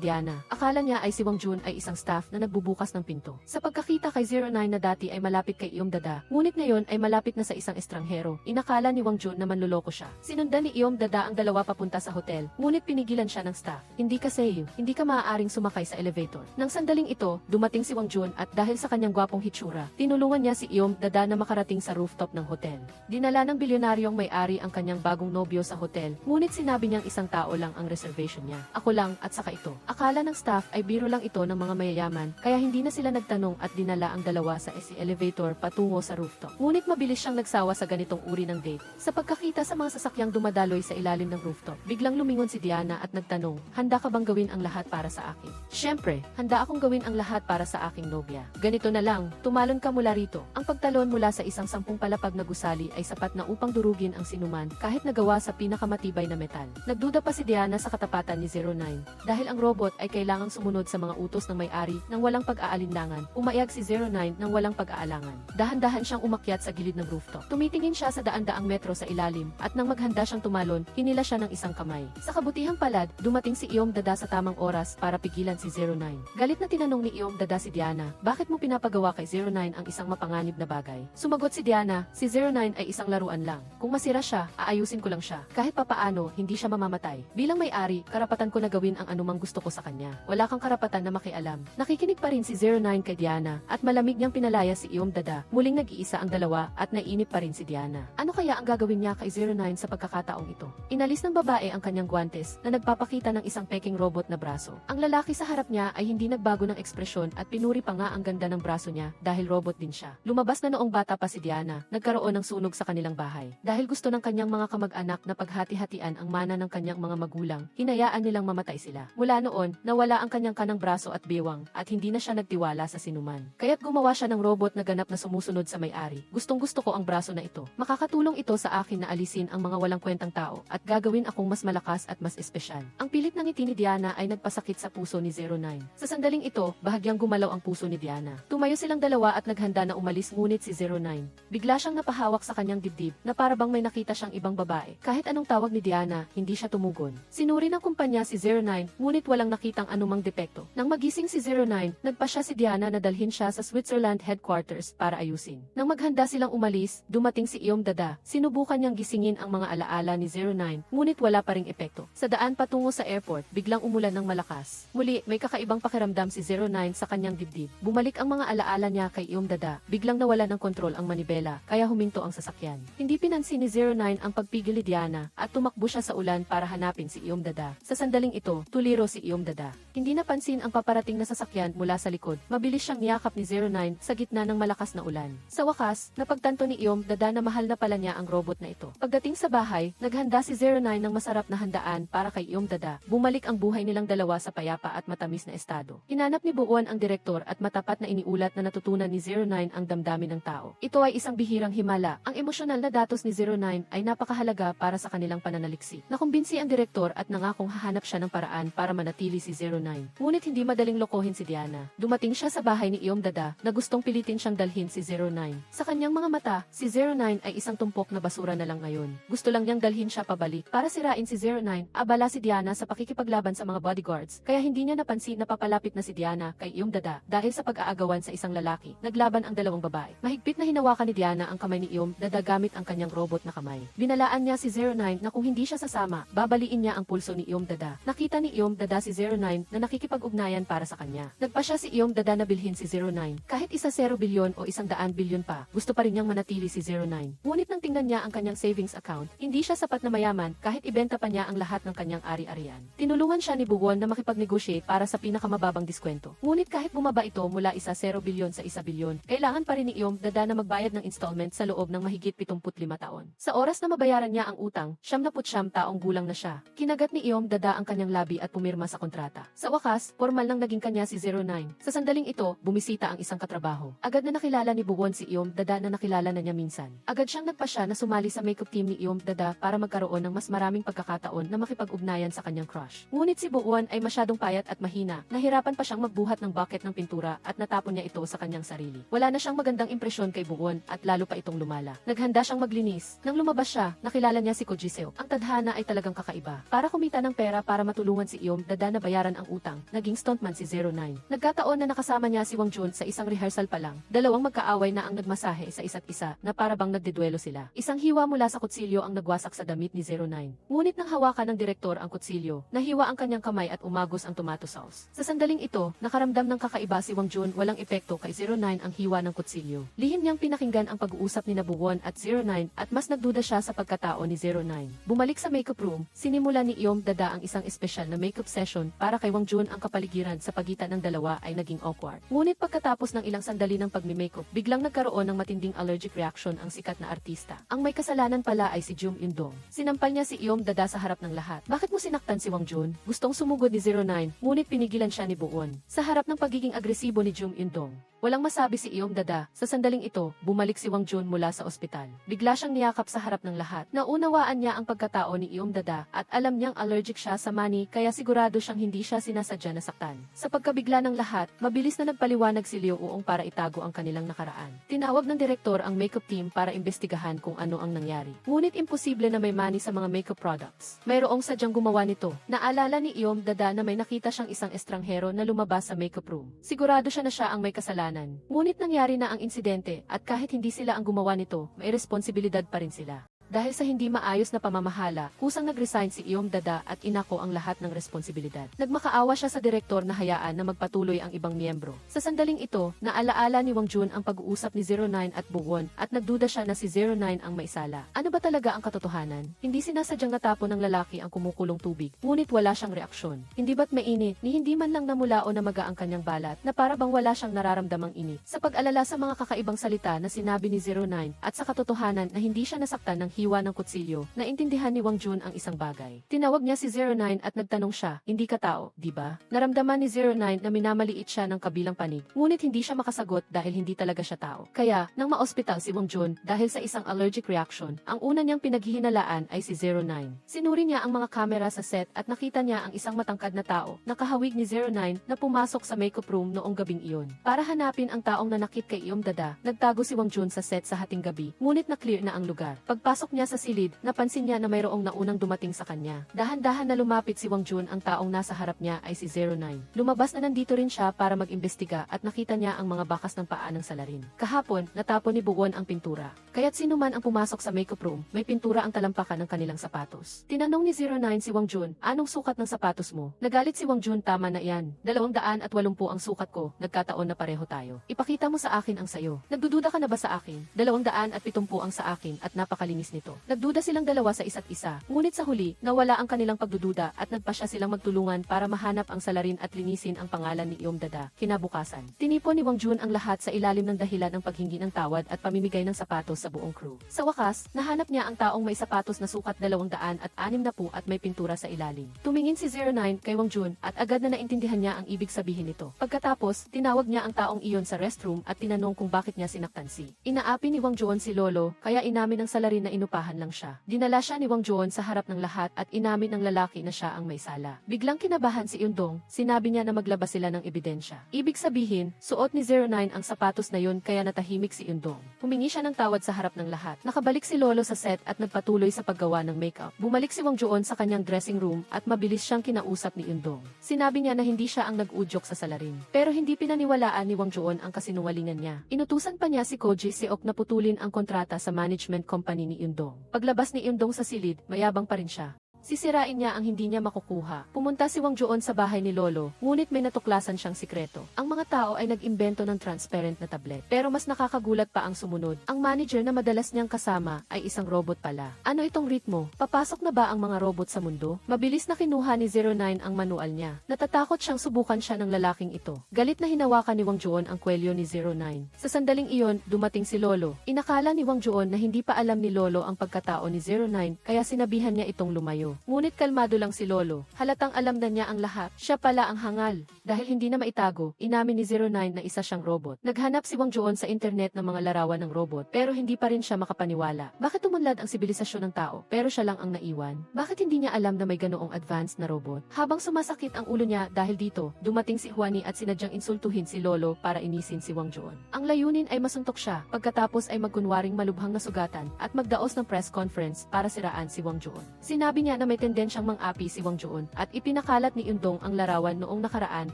Diana. Akala niya ay si Wang Jun ay isang staff na nagbubukas ng pinto. Sa pagkakita kay 09 na dati ay malapit kay Iyom Dada, ngunit ngayon ay malapit na sa isang estranghero. Inakala ni Wang Jun na manloloko siya. Sinundan ni Iyom Dada ang dalawa papunta sa hotel, ngunit pinigilan siya ng staff. Hindi ka safe, hindi ka maaaring sumakay sa elevator. Nang sandaling ito, dumating si Wang Jun at dahil sa kanyang gwapong hitsura, tinulungan niya si Iyom Dada na makarating sa rooftop ng hotel. Dinala ng bilyonaryong may-ari ang kanyang bagong nobyo sa hotel, ngunit sinabi niyang isang tao lang ang reservation niya. Ako lang at saka ito. Akala ng staff ay biro lang ito ng mga mayayaman, kaya hindi na sila nagtanong at dinala ang dalawa sa SC elevator patungo sa rooftop. Ngunit mabilis siyang nagsawa sa ganitong uri ng date. Sa pagkakita sa mga sasakyang dumadaloy sa ilalim ng rooftop, biglang lumingon si Diana at nagtanong, handa ka bang gawin ang lahat para sa akin? Siyempre, handa akong gawin ang lahat para sa aking nobya. Ganito na lang, tumalon ka mula rito. Ang pagtalon mula sa isang 10 palapag na gusali ay sapat na upang durugin ang sinuman kahit nagawa sa pinakamatibay na metal. Nagduda pa si Diana sa katapatan ni 09. Dahil ang robot ay kailangang sumunod sa mga utos ng may-ari nang walang pag-aalinlangan, umayag si 09 nang walang pag-aalangan. Dahan-dahan siyang umakyat sa gilid ng rooftop. Tumitingin siya sa daan-daang metro sa ilalim at nang maghanda siyang tumalon, hinila siya ng isang kamay. Sa kabutihang palad, dumating si Iyom Dada sa tamang oras para pigilan si 09. Galit na tinanong ni Iyom Dada si Diana, bakit mo pinapagawa kay 09 ang isang mapanganib na bagay? Sumagot si Diana, si 09 ay isang laruan lang. Kung masira siya, aayusin ko lang siya. Kahit papaano, hindi siya mamamatay. Bilang may-ari, karapatan ko na gawin ang anumang gusto ko sa kanya. Wala kang karapatan na makialam. Nakikinig pa rin si 09 kay Diana, at malamig niyang pinalaya si Iyom Dada. Muling nag-iisa ang dalawa, at naiinip pa rin si Diana. Ano kaya ang gagawin niya kay 09 sa pagkakataong ito? Inalis ng babae ang kanyang guwantes, na nagpapakita ng isang peking robot na braso. Ang lalaki sa harap niya ay hindi nagbago ng ekspresyon at pinuri pa nga ang ganda ng braso niya dahil robot din siya. Lumabas na noong bata pa si Diana, nagkaroon ng sunog sa kanilang bahay. Dahil gusto ng kanyang mga kamag-anak na paghati-hatian ang mana ng kanyang mga magulang, hinayaan nilang mamatay sila. Mula noon, nawala ang kanyang kanang braso at bewang at hindi na siya nagtiwala sa sinuman. Kaya't gumawa siya ng robot na ganap na sumusunod sa may-ari. Gustong-gusto ko ang braso na ito. Makakatulong ito sa akin na alisin ang mga walang kwentang tao at gagawin akong mas malakas at mas espesyal. Ang pilit ng ngiti ni Diana ay nagpasakit sa puso ni 09. Sa sandaling ito, bahagyang gumalaw ang puso ni Diana. Tumayo silang dalawa at naghanda na umalis ngunit si 09. Bigla siyang napahawak sa kanyang dibdib na para bang may nakita siyang ibang babae. Kahit anong tawag ni Diana, hindi siya tumugon. Sinuri ng kumpanya si 09 ngunit walang nakitang anumang depekto. Nang magising si 09, nagpasya si Diana na dalhin siya sa Switzerland headquarters para ayusin. Nang maghanda silang umalis, dumating si Iyom Dada. Sinubukan niyang gisingin ang mga alaala ni 09 ngunit wala pa ring epekto. Sa daan patungo sa airport, biglang umulan ng malakas. Muli, may kakaibang pakiramdam si 09 sa kanyang dibdib. Bumalik ang mga alaala niya kay Iyom Dada. Biglang nawala ng kontrol ang manibela, kaya huminto ang sasakyan. Hindi pinansin ni 09 ang pagpigil ni Diana at tumakbo siya sa ulan para hanapin si Iyom Dada. Sa sandaling ito, tuliro si Iyom Dada. Hindi napansin ang paparating na sasakyan mula sa likod. Mabilis siyang niyakap ni 09 sa gitna ng malakas na ulan. Sa wakas, napagtanto ni Iyom Dada na mahal na pala niya ang robot na ito. Pagdating sa bahay, naghanda si 09 ng masarap na handaan para kay Iyom Dada. Bumalik ang buhay nilang dalawa sa payapa at matamis na estado. Hinanap ni Buuan ang direktor at matapat na iniulat na natutunan ni 09 ang damdamin ng tao. Ito ay isang bihirang himala. Ang emosyonal na datos ni 09 ay napakahalaga para sa kanilang pananaliksik. Nakumbinsi ang direktor at nangakong hahanap siya ng paraan para manatili si 09. Ngunit hindi madaling lokohin si Diana. Dumating siya sa bahay ni Iyom Dada na gustong pilitin siyang dalhin si 09. Sa kanyang mga mata, si 09 ay isang tumpok na basura na lang ngayon. Gusto lang niyang dalhin siya pabalik para sirain si 09. Abala si Diana sa pakikipaglaban sa mga bodyguards, kaya hindi niya napansin na papalapit na si Diana kay Iyom Dada dahil sa pag-aagawan sa isang lalaki. Naglaban ang dalawang babae. Mahigpit na hinawakan ni Diana ang kamay ni Iyom Dada gamit ang kanyang robot na kamay. Binalaan niya si 09 na kung hindi siya sasama, babaliin niya ang pulso ni Iyom Dada. Nakita ni Iyom Dada si 09 na nakikipag-ugnayan para sa kanya. Nagpasya si Iyom Dada na bilhin si 09. Kahit 100 bilyon o 100 bilyon pa, gusto pa rin niyang manatili si 09. Ngunit nang tingnan niya ang kanyang savings account, hindi siya sapat na mayaman kahit ibenta pa niya ang lahat ng kanyang ari-arian. Tinulungan siya ni Buwon na makipag-negotiate para sa pinakamababang diskwento. Ngunit kahit bumaba ito mula 1 bilyon sa 1 bilyon, kailangan pa rin ni Iyom Dada na magbayad ng installment sa loob ng mahigit 75 taon. Sa oras na mabayaran niya ang utang, 79 taong gulang na siya. Kinagat ni Iyom Dada ang kanyang labi at pumirma sa kontrata. Sa wakas, formal nang naging kanya si 09. Sa sandaling ito, bumisita ang isang katrabaho. Agad na nakilala ni Buwon si Iyom Dada na nakilala na niya minsan. Agad siyang nagpasya na sumali sa makeup team ni Iyom Dada para magkaroon ng mas maraming pagkakataon na makipag-ugnayan sa kanyang crush. Ngunit si Buwon ay masyadong payat at mahina. Nahirapan pa siyang magbuhat ng bucket ng pintura at natapon niya ito sa kanyang sarili. Wala na siyang magandang impresyon kay Buwon at lalo pa itong lumala. Naghanda siyang maglinis. Nang lumabas siya, nakilala niya si Kojiseo. Ang tadhana ay talagang kakaiba. Para kumita ng pera para matulungan si Iyom Dada na bayaran ang utang, naging stuntman si 09. Nagkataon na nakasama niya si Wang Jun sa isang rehearsal pa lang. Dalawang magkaaway na ang nagmasahe sa isa't isa na para bang nagdeduelo sila. Isang hiwa mula sa kutsilyo ang nagwasak sa damit ni 09. Ngunit nang hawakan ng direktor ang kutsilyo, nahiwa ang kanyang kamay at umagos ang tomato sauce. Sa sandaling ito, nakaramdam ng kakaiba si Wang Jun, walang epekto kay 09 ang hiwa ng kutsilyo. Lihim niyang pinakinggan ang pag-uusap ni Buwon at 09 at mas nagduda siya sa pagkatao ni 09. Bumalik sa makeup room, sinimula ni Iyom Dada ang isang espesyal na makeup session para kay Wang Jun. Ang kapaligiran sa pagitan ng dalawa ay naging awkward. Ngunit pagkatapos ng ilang sandali ng pagmi-makeup, biglang nagkaroon ng matinding allergic reaction ang sikat na artista. Ang may kasalanan pala ay si Jung Indong. Sinampal niya si Iyom Dada sa harap ng lahat. Bakit mo sinaktan si Wang Jun? Gustong sumugod ni 09, ngunit pinigilan siya ni Buwon. Sa harap ng pagiging agresibo ni Jung Indong, Walang masabi si Iyom Dada. Sa sandaling ito, bumalik si Wang Jun mula sa ospital. Bigla siyang niyakap sa harap ng lahat. Naunawaan niya ang pagkatao ni Iyom Dada at alam niyang allergic siya sa mani kaya sigurado siyang hindi siya sinasadya na saktan. Sa pagkabigla ng lahat, mabilis na nagpaliwanag si Liu Uong para itago ang kanilang nakaraan. Tinawag ng direktor ang makeup team para imbestigahan kung ano ang nangyari. Ngunit imposible na may mani sa mga makeup products. Mayroong sadyang gumawa nito. Naalala ni Iyom Dada na may nakita siyang isang estranghero na lumabas sa makeup room. Sigurado siya na siya ang may kasalanan. Ngunit nangyari na ang insidente at kahit hindi sila ang gumawa nito, may responsibilidad pa rin sila. Dahil sa hindi maayos na pamamahala, kusang nag-resign si Iyom Dada at inako ang lahat ng responsibilidad. Nagmakaawa siya sa direktor na hayaan na magpatuloy ang ibang miyembro. Sa sandaling ito, naalaala ni Wang Jun ang pag-uusap ni 09 at Buwon at nagduda siya na si 09 ang maisala. Ano ba talaga ang katotohanan? Hindi sinasadyang natapon ng lalaki ang kumukulong tubig, ngunit wala siyang reaksyon. Hindi ba't mainit, ni hindi man lang namula o namaga ang kanyang balat na para bang wala siyang nararamdamang init. Sa pag-alala sa mga kakaibang salita na sinabi ni 09 at sa katotohanan na hindi siya nasaktan ng hiwa ng kutsilyo, naintindihan ni Wang Jun ang isang bagay. Tinawag niya si 09 at nagtanong siya, hindi ka tao, di ba? Naramdaman ni 09 na minamaliit siya ng kabilang panig, ngunit hindi siya makasagot dahil hindi talaga siya tao. Kaya, nang ma-ospital si Wang Jun dahil sa isang allergic reaction, ang una niyang pinaghihinalaan ay si 09. Sinuri niya ang mga kamera sa set at nakita niya ang isang matangkad na tao, nakahawig ni 09 na pumasok sa makeup room noong gabing iyon. Para hanapin ang taong nanakit kay Iyom Dada, nagtago si Wang Jun sa set sa hating gabi, ngunit na-clear na ang lugar. Pagpasok niya sa silid, napansin niya na mayroong naunang dumating sa kanya. Dahan-dahan na lumapit si Wang Jun, ang taong nasa harap niya ay si 09. Lumabas na nandito rin siya para mag-imbestiga at nakita niya ang mga bakas ng paa ng salarin. Kahapon, natapon ni Buwon ang pintura. Kaya't sino man ang pumasok sa makeup room, may pintura ang talampakan ng kanilang sapatos. Tinanong ni 09 si Wang Jun, anong sukat ng sapatos mo? Nagalit si Wang Jun, tama na yan. 280 ang sukat ko, nagkataon na pareho tayo. Ipakita mo sa akin ang sayo. Nagdududa ka na ba sa akin? 270 ang sa akin at napakalinis nito. Nagduda silang dalawa sa isa't isa, ngunit sa huli, nawala ang kanilang pagdududa at nagpasya silang magtulungan para mahanap ang salarin at linisin ang pangalan ni Iyom Dada. Kinabukasan, tinipon ni Wang Jun ang lahat sa ilalim ng dahilan ng paghingi ng tawad at pamimigay ng sapatos sa buong crew. Sa wakas, nahanap niya ang taong may sapatos na sukat 260 at may pintura sa ilalim. Tumingin si 09 kay Wang Jun at agad na naintindihan niya ang ibig sabihin nito. Pagkatapos, tinawag niya ang taong iyon sa restroom at tinanong kung bakit niya sinaktan si. Inaapi ni Wang Jun si Lolo, kaya inamin ng salarin na inupahan lang siya. Dinala siya ni Wang Jun sa harap ng lahat at inamin ng lalaki na siya ang may sala. Biglang kinabahan si Yundong, sinabi niya na maglabas sila ng ebidensya. Ibig sabihin, suot ni 09 ang sapatos na yun kaya natahimik si Yundong. Humingi siya ng tawad sa harap ng lahat. Nakabalik si Lolo sa set at nagpatuloy sa paggawa ng makeup. Bumalik si Wang Jun sa kanyang dressing room at mabilis siyang kinausap ni Yundong. Sinabi niya na hindi siya ang nag-udyok sa salarin. Pero hindi pinaniwalaan ni Wang Jun ang kasinungalingan niya. Inutusan pa niya si Koji Seok na putulin ang kontrata sa management company ni Yundong. Paglabas ni Yundong sa silid, mayabang pa rin siya. Sisirain niya ang hindi niya makukuha. Pumunta si Wang Jun sa bahay ni Lolo, ngunit may natuklasan siyang sikreto. Ang mga tao ay nag-imbento ng transparent na tablet. Pero mas nakakagulat pa ang sumunod. Ang manager na madalas niyang kasama ay isang robot pala. Ano itong ritmo? Papasok na ba ang mga robot sa mundo? Mabilis na kinuha ni 09 ang manual niya. Natatakot siyang subukan siya ng lalaking ito. Galit na hinawakan ni Wang Jun ang kwelyo ni 09. Sa sandaling iyon, dumating si Lolo. Inakala ni Wang Jun na hindi pa alam ni Lolo ang pagkatao ni 09, kaya sinabihan niya itong lumayo. Ngunit kalmado lang si Lolo. Halatang alam na niya ang lahat. Siya pala ang hangal. Dahil hindi na maitago, inamin ni 09 na isa siyang robot. Naghanap si Wang Jun sa internet ng mga larawan ng robot, pero hindi pa rin siya makapaniwala. Bakit umunlad ang sibilisasyon ng tao, pero siya lang ang naiwan? Bakit hindi niya alam na may ganoong advanced na robot? Habang sumasakit ang ulo niya dahil dito, dumating si Huani at sinadyang insultuhin si Lolo para inisin si Wang Jun. Ang layunin ay masuntok siya, pagkatapos ay magkunwaring malubhang na sugatan at magdaos ng press conference para siraan si Wang Jun. Sinabi niya na may tendensyang mang-api si Wang Jun at ipinakalat ni Yundong ang larawan noong nakaraan,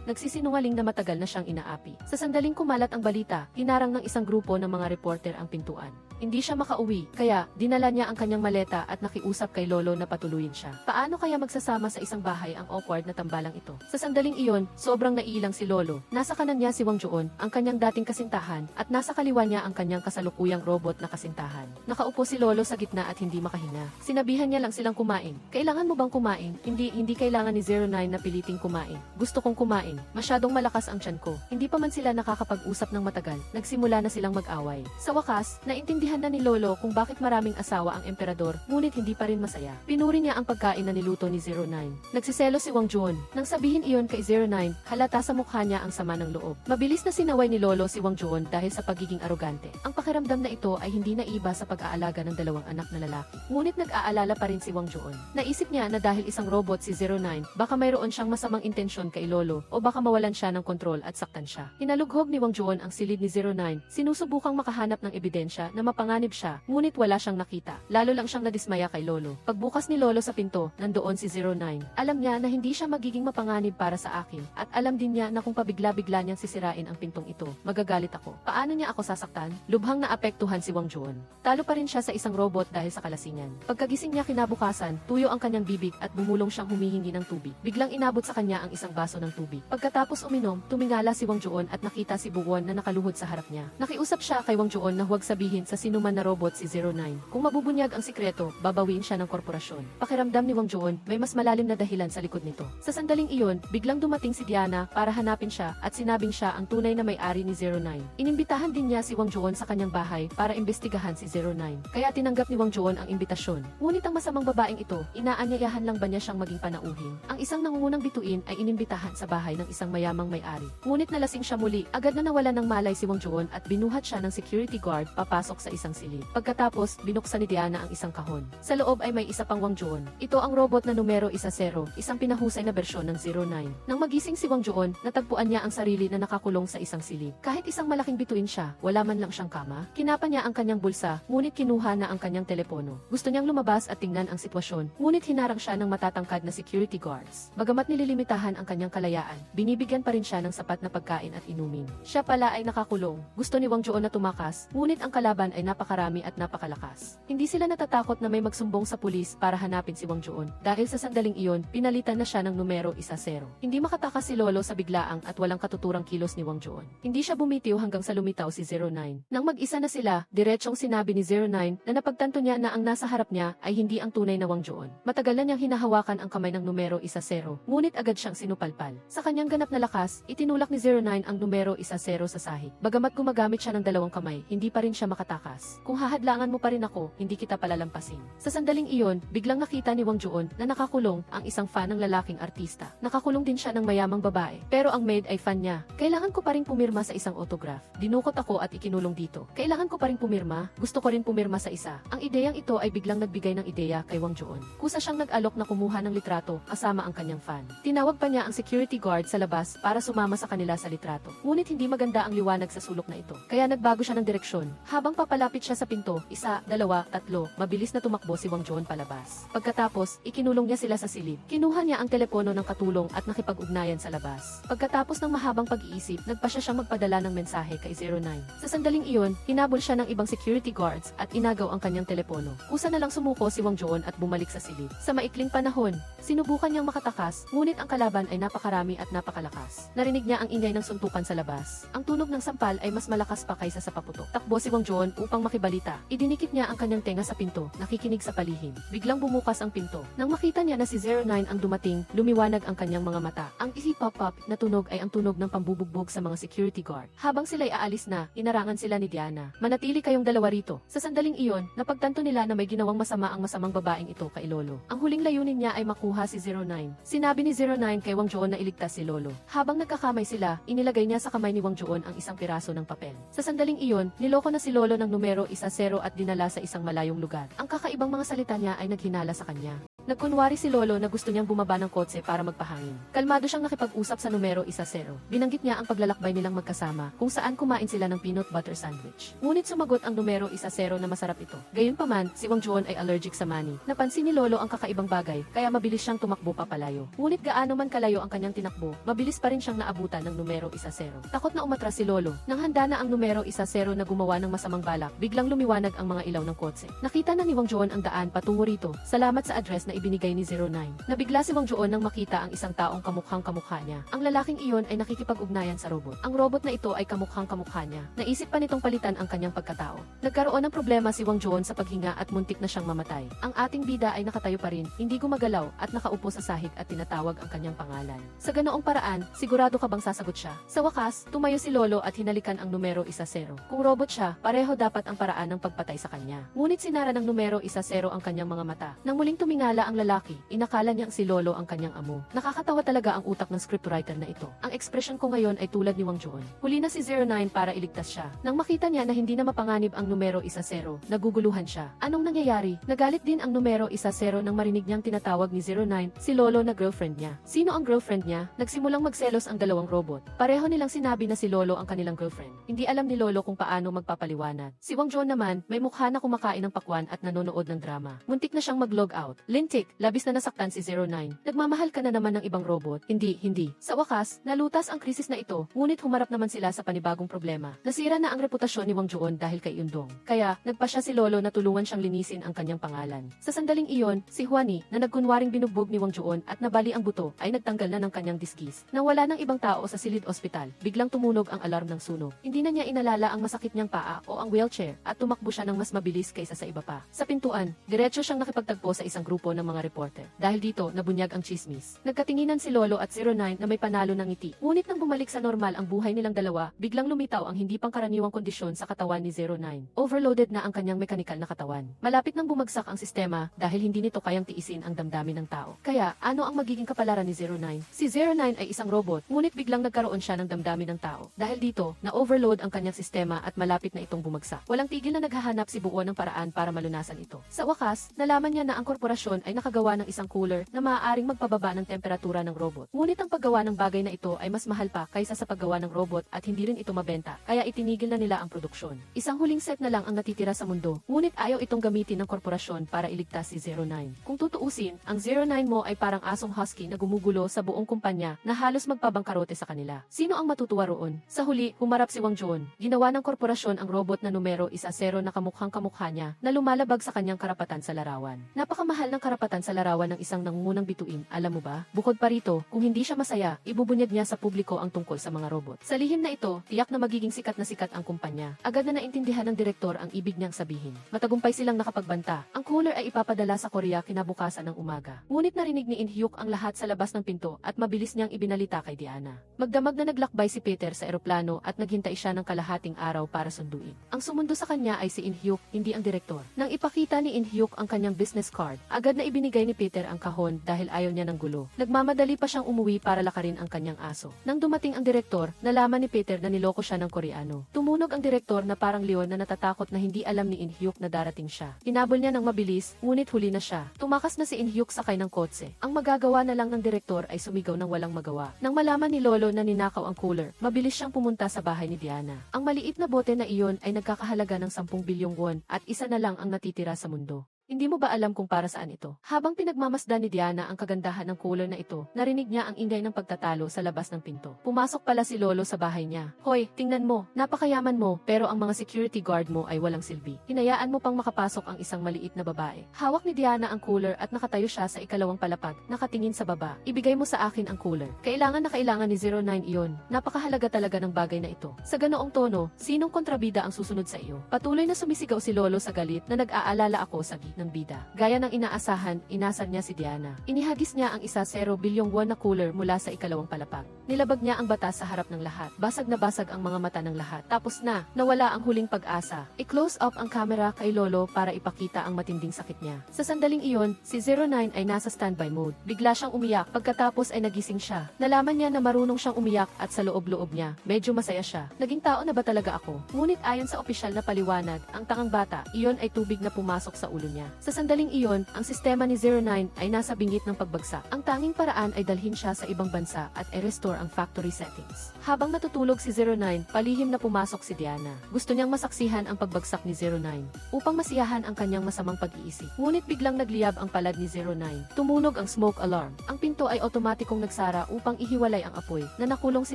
nagsisinungaling na matagal na siyang inaapi. Sa sandaling kumalat ang balita, hinarang ng isang grupo ng mga reporter ang pintuan. Hindi siya makauwi, kaya dinala niya ang kanyang maleta at nakiusap kay Lolo na patuluyin siya. Paano kaya magsasama sa isang bahay ang awkward na tambalang ito? Sa sandaling iyon, sobrang naiilang si Lolo. Nasa kanan niya si Wang Jun, ang kanyang dating kasintahan, at nasa kaliwa niya ang kanyang kasalukuyang robot na kasintahan. Nakaupo si Lolo sa gitna at hindi makahinga. Sinabihan niya lang silang kumain. Kailangan mo bang kumain? Hindi kailangan ni 09 na piliting kumain. Gusto kong kumain. Masyadong malakas ang tiyan ko. Hindi pa man sila nakakapag-usap ng matagal, nagsimula na silang mag-away. Sa wakas, naintindihan Naintindihan na ni Lolo kung bakit maraming asawa ang emperador, ngunit hindi pa rin masaya. Pinuri niya ang pagkain na niluto ni 09. Nagsiselo si Wang Juon. Nang sabihin iyon kay 09, halata sa mukha niya ang sama ng loob. Mabilis na sinaway ni Lolo si Wang Juon dahil sa pagiging arogante. Ang pakiramdam na ito ay hindi naiba sa pag-aalaga ng dalawang anak na lalaki. Ngunit nag-aalala pa rin si Wang Juon. Naisip niya na dahil isang robot si 09, baka mayroon siyang masamang intensyon kay Lolo o baka mawalan siya ng kontrol at saktan siya. Hinalughog ni Wang Juon ang silid ni 09, sinusubukang makahanap ng ebidensya na mapanganib siya, ngunit wala siyang nakita. Lalo lang siyang nadismaya kay Lolo. Pagbukas ni Lolo sa pinto, nandoon si 09. Alam niya na hindi siya magiging mapanganib para sa akin, at alam din niya na kung pabigla-bigla niyang sisirain ang pintong ito, magagalit ako. Paano niya ako sasaktan? Lubhang naapektuhan si Wang Juon. Talo pa rin siya sa isang robot dahil sa kalasingan. Pagkagising niya kinabukasan, tuyo ang kanyang bibig at bumulong siyang humihingi ng tubig. Biglang inabot sa kanya ang isang baso ng tubig. Pagkatapos uminom, tumingala si Wang Juon at nakita si Buwon na nakaluhod sa harap niya. Nakiusap siya kay Wang Juon na huwag sabihin sa sinuman na robot si 09. Kung mabubunyag ang sikreto, babawiin siya ng korporasyon. Pakiramdam ni Wang Juon, may mas malalim na dahilan sa likod nito. Sa sandaling iyon, biglang dumating si Diana para hanapin siya at sinabing siya ang tunay na may-ari ni 09. Inimbitahan din niya si Wang Juon sa kanyang bahay para imbestigahan si 09. Kaya tinanggap ni Wang Juon ang imbitasyon. Ngunit ang masamang babaeng ito, inaanyayahan lang ba niya siyang maging panauhin? Ang isang nangungunang bituin ay inimbitahan sa bahay ng isang mayamang may-ari. Ngunit nalasing siya muli, agad na nawala ng malay si Wang Juon at binuhat siya ng security guard papasok sa isang silid. Pagkatapos, binuksan ni Diana ang isang kahon. Sa loob ay may isa pang Wang Juon. Ito ang robot na numero 10, isang pinahusay na bersyon ng 09. Nang magising si Wang Juon, natagpuan niya ang sarili na nakakulong sa isang silid. Kahit isang malaking bituin siya, wala man lang siyang kama. Kinapa niya ang kanyang bulsa, ngunit kinuha na ang kanyang telepono. Gusto niyang lumabas at tingnan ang sitwasyon, ngunit hinarang siya ng matatangkad na security guards. Bagamat nililimitahan ang kanyang kalayaan, binibigyan pa rin siya ng sapat na pagkain at inumin. Siya pala ay nakakulong. Gusto ni Wang Juon na tumakas, ngunit ang kalaban ay napakarami at napakalakas. Hindi sila natatakot na may magsumbong sa pulis para hanapin si Wang Juon. Dahil sa sandaling iyon, pinalitan na siya ng numero 10. Hindi makatakas si Lolo sa biglaang at walang katuturang kilos ni Wang Juon. Hindi siya bumitiw hanggang sa lumitaw si 09. Nang mag-isa na sila, diretsong sinabi ni 09 na napagtanto niya na ang nasa harap niya ay hindi ang tunay na Wang Juon. Matagal na niyang hinahawakan ang kamay ng numero 10, ngunit agad siyang sinupalpal. Sa kanyang ganap na lakas, itinulak ni 09 ang numero 10 sa sahig. Bagamat gumagamit siya ng dalawang kamay, hindi pa rin siya makatakas. Kung hahadlangan mo pa rin ako, hindi kita palalampasin. Sa sandaling iyon, biglang nakita ni Wang Juon na nakakulong ang isang fan ng lalaking artista. Nakakulong din siya ng mayamang babae, pero ang maid ay fan niya. Kailangan ko pa rin pumirma sa isang autograph. Dinukot ako at ikinulong dito. Kailangan ko pa rin pumirma, gusto ko rin pumirma sa isa. Ang ideyang ito ay biglang nagbigay ng ideya kay Wang Juon. Kusa siyang nag-alok na kumuha ng litrato kasama ang kanyang fan. Tinawag pa niya ang security guard sa labas para sumama sa kanila sa litrato. Ngunit hindi maganda ang liwanag sa sulok na ito. Kaya nagbago siya ng direksyon. Habang papalapit siya sa pinto, 1, 2, 3, mabilis na tumakbo si Wang Juon palabas. Pagkatapos, ikinulong niya sila sa silid. Kinuha niya ang telepono ng katulong at nakipag-ugnayan sa labas. Pagkatapos ng mahabang pag-iisip, nagpasya siyang magpadala ng mensahe kay 09. Sa sandaling iyon, hinabol siya ng ibang security guards at inagaw ang kanyang telepono. Kusa na lang sumuko si Wang Juon at bumalik sa silid. Sa maikling panahon, sinubukan niyang makatakas, ngunit ang kalaban ay napakarami at napakalakas. Narinig niya ang ingay ng suntukan sa labas. Ang tunog ng sampal ay mas malakas pa kaysa sa paputok. Takbo si Wang Juon upang makibalita. Idinikit niya ang kanyang tenga sa pinto, nakikinig sa palihim. Biglang bumukas ang pinto. Nang makita niya na si 09 ang dumating, lumiwanag ang kanyang mga mata. Ang isi-pop-pop na tunog ay ang tunog ng pambubugbog sa mga security guard. Habang sila'y aalis na, inarangan sila ni Diana. Manatili kayong dalawa rito. Sa sandaling iyon, napagtanto nila na may ginawang masama ang masamang babaeng ito kay Lolo. Ang huling layunin niya ay makuha si 09. Sinabi ni 09 kay Wang Juon na iligtas si Lolo. Habang nagkakamay sila, inilagay niya sa kamay ni Wang Juon ang isang piraso ng papel. Sa sandaling iyon, niloko na si Lolo ng numero 10 at dinala sa isang malayong lugar. Ang kakaibang mga salita niya ay naghinala sa kanya. Nagkunwari si Lolo na gusto niyang bumaba ng kotse para magpahangin. Kalmado siyang nakipag-usap sa numero 10. Binanggit niya ang paglalakbay nilang magkasama, kung saan kumain sila ng peanut butter sandwich. Ngunit sumagot ang numero 10 na masarap ito. Gayunpaman, si Wang Juon ay allergic sa mani. Napansin ni Lolo ang kakaibang bagay, kaya mabilis siyang tumakbo papalayo. Ngunit gaano man kalayo ang kanyang tinakbo, mabilis pa rin siyang naabutan ng numero 10. Takot na umatras si Lolo. Nang handa na ang numero 10 na gumawa ng masamang balak, biglang lumiwanag ang mga ilaw ng kotse. Nakita na ni Wang Juon ang daan patungo rito. Salamat sa address na ibinigay ni 09. Nabigla si Wang Joon nang makita ang isang taong kamukhang-kamukha niya. Ang lalaking iyon ay nakikipag-ugnayan sa robot. Ang robot na ito ay kamukhang-kamukha niya. Naisip pa nitong palitan ang kanyang pagkatao. Nagkaroon ng problema si Wang Joon sa paghinga at muntik na siyang mamatay. Ang ating bida ay nakatayo pa rin, hindi gumagalaw at nakaupo sa sahig at tinatawag ang kanyang pangalan. Sa ganoong paraan, sigurado ka bang sasagot siya? Sa wakas, tumayo si Lolo at hinalikan ang numero 10. Kung robot siya, pareho dapat ang paraan ng pagpatay sa kanya. Ngunit sinara ng numero 10 ang kanyang mga mata. Nang muling tumingala ang lalaki, inakala niyang si Lolo ang kanyang amo. Nakakatawa talaga ang utak ng scriptwriter na ito. Ang ekspresyon ko ngayon ay tulad ni Wang Joon. Huli na si 09 para iligtas siya. Nang makita niya na hindi na mapanganib ang numero 10, naguguluhan siya. Anong nangyayari? Nagalit din ang numero 10 nang marinig niyang tinatawag ni 09 si Lolo na girlfriend niya. Sino ang girlfriend niya? Nagsimulang magselos ang dalawang robot. Pareho nilang sinabi na si Lolo ang kanilang girlfriend. Hindi alam ni Lolo kung paano magpapaliwanag. Si Wang Joon naman, may mukha na kumakain ng pakwan at nanonood ng drama. Muntik na siyang mag-log out. Lintik, labis na nasaktan si 09. Nagmamahal ka na naman ng ibang robot. Hindi. Sa wakas, nalutas ang krisis na ito, ngunit humarap naman sila sa panibagong problema. Nasira na ang reputasyon ni Wang Joon dahil kay Yundong. Kaya, nagpa siya si Lolo na tulungan siyang linisin ang kanyang pangalan. Sa sandaling iyon, si Huani, na nagkunwaring binugbog ni Wang Joon at nabali ang buto, ay nagtanggal na ng kanyang diskis. Nang wala ng ibang tao sa silid ospital, biglang tumunog ang alarm ng sunog. Hindi na niya inalala ang masakit niyang paa o ang wheelchair at tumakbo siya ng mas mabilis kaysa sa iba pa. Sa pintuan, diretso siyang nakipagtagpo sa isang grupo ng mga reporter. Dahil dito, nabunyag ang chismis. Nagkatinginan si Lolo at 09 na may panalo ng ngiti. Ngunit nang bumalik sa normal ang buhay nilang dalawa, biglang lumitaw ang hindi pangkaraniwang kondisyon sa katawan ni 09. Overloaded na ang kanyang mekanikal na katawan. Malapit nang bumagsak ang sistema dahil hindi nito kayang tiisin ang damdamin ng tao. Kaya, ano ang magiging kapalaran ni 09? Si 09 ay isang robot, ngunit biglang nagkaroon siya ng damdamin ng tao. Dahil dito, na-overload ang kanyang sistema at malapit na itong bumagsak. Walang tigil na naghahanap si Buo ng paraan para malunasan ito. Sa wakas, nalaman niya na ang korporasyon ay nakagawa ng isang cooler na maaaring magpababa ng temperatura ng robot. Ngunit ang paggawa ng bagay na ito ay mas mahal pa kaysa sa paggawa ng robot at hindi rin ito mabenta, kaya itinigil na nila ang produksyon. Isang huling set na lang ang natitira sa mundo, ngunit ayaw itong gamitin ng korporasyon para iligtas si 09. Kung tutuusin, ang 09 mo ay parang asong husky na gumugulo sa buong kumpanya na halos magpabangkarote sa kanila. Sino ang matutuwa roon? Sa huli, humarap si Wang Joon. Ginawa ng korporasyon ang robot na numero 10 na kamukhang-kamukha niya na lumalabag sa kanyang karapatan sa larawan. Napakamahal ng karapatan sa larawan ng isang nangungunang bituin, alam mo ba? Bukod pa rito, kung hindi siya masaya, ibubunyag niya sa publiko ang tungkol sa mga robot. Sa lihim na ito, tiyak na magiging sikat na sikat ang kumpanya. Agad na naintindihan ng direktor ang ibig niyang sabihin. Matagumpay silang nakapagbanta. Ang cooler ay ipapadala sa Korea kinabukasan ng umaga. Ngunit narinig ni In Hyuk ang lahat sa labas ng pinto at mabilis niyang ibinalita kay Diana. Magdamag na naglakbay si Peter sa eroplano at naghintay siya ng kalahating araw para sunduin. Ang sumundo sa kanya ay si In Hyuk, hindi ang direktor. Nang ipakita ni In Hyuk ang kanyang business card, agad na ibinigay ni Peter ang kahon dahil ayaw niya ng gulo. Nagmamadali pa siyang umuwi para lakarin ang kanyang aso. Nang dumating ang direktor, nalaman ni Peter na niloko siya ng Koreano. Tumunog ang direktor na parang leon na natatakot na hindi alam ni In Hyuk na darating siya. Hinabol niya ng mabilis, ngunit huli na siya. Tumakas na si In Hyuk sakay ng kotse. Ang magagawa na lang ng direktor ay sumigaw ng walang magawa. Nang malaman ni Lolo na ninakaw ang cooler, mabilis siyang pumunta sa bahay ni Diana. Ang maliit na bote na iyon ay nagkakahalaga ng 10 bilyong won at isa na lang ang natitira sa mundo. Hindi mo ba alam kung para saan ito? Habang pinagmamasdan ni Diana ang kagandahan ng cooler na ito, narinig niya ang ingay ng pagtatalo sa labas ng pinto. Pumasok pala si Lolo sa bahay niya. Hoy, tingnan mo, napakayaman mo, pero ang mga security guard mo ay walang silbi. Hinayaan mo pang makapasok ang isang maliit na babae. Hawak ni Diana ang cooler at nakatayo siya sa ikalawang palapag, nakatingin sa baba. Ibigay mo sa akin ang cooler. Kailangan na kailangan ni 09 iyon. Napakahalaga talaga ng bagay na ito. Sa ganoong tono, sinong kontrabida ang susunod sa iyo? Patuloy na sumisigaw si Lolo sa galit na nag-aalala ako sa ng bida. Gaya ng inaasahan, inasar niya si Diana. Inihagis niya ang 10 bilyong won na cooler mula sa ikalawang palapag. Nilabag niya ang batas sa harap ng lahat. Basag na basag ang mga mata ng lahat. Tapos na, nawala ang huling pag-asa. I-close up ang camera kay Lolo para ipakita ang matinding sakit niya. Sa sandaling iyon, si 09 ay nasa standby mode. Bigla siyang umiyak, pagkatapos ay nagising siya. Nalaman niya na marunong siyang umiyak at sa loob-loob niya, medyo masaya siya. Naging tao na ba talaga ako? Ngunit ayon sa opisyal na paliwanag, ang tangang bata, iyon ay tubig na pumasok sa ulo niya. Sa sandaling iyon, ang sistema ni 09 ay nasa bingit ng pagbagsak. Ang tanging paraan ay dalhin siya sa ibang bansa at i-restore ang factory settings. Habang natutulog si 09, palihim na pumasok si Diana. Gusto niyang masaksihan ang pagbagsak ni 09 upang masiyahan ang kanyang masamang pag-iisip. Ngunit biglang nagliyab ang palad ni 09. Tumunog ang smoke alarm. Ang pinto ay otomatikong nagsara upang ihiwalay ang apoy na nakulong si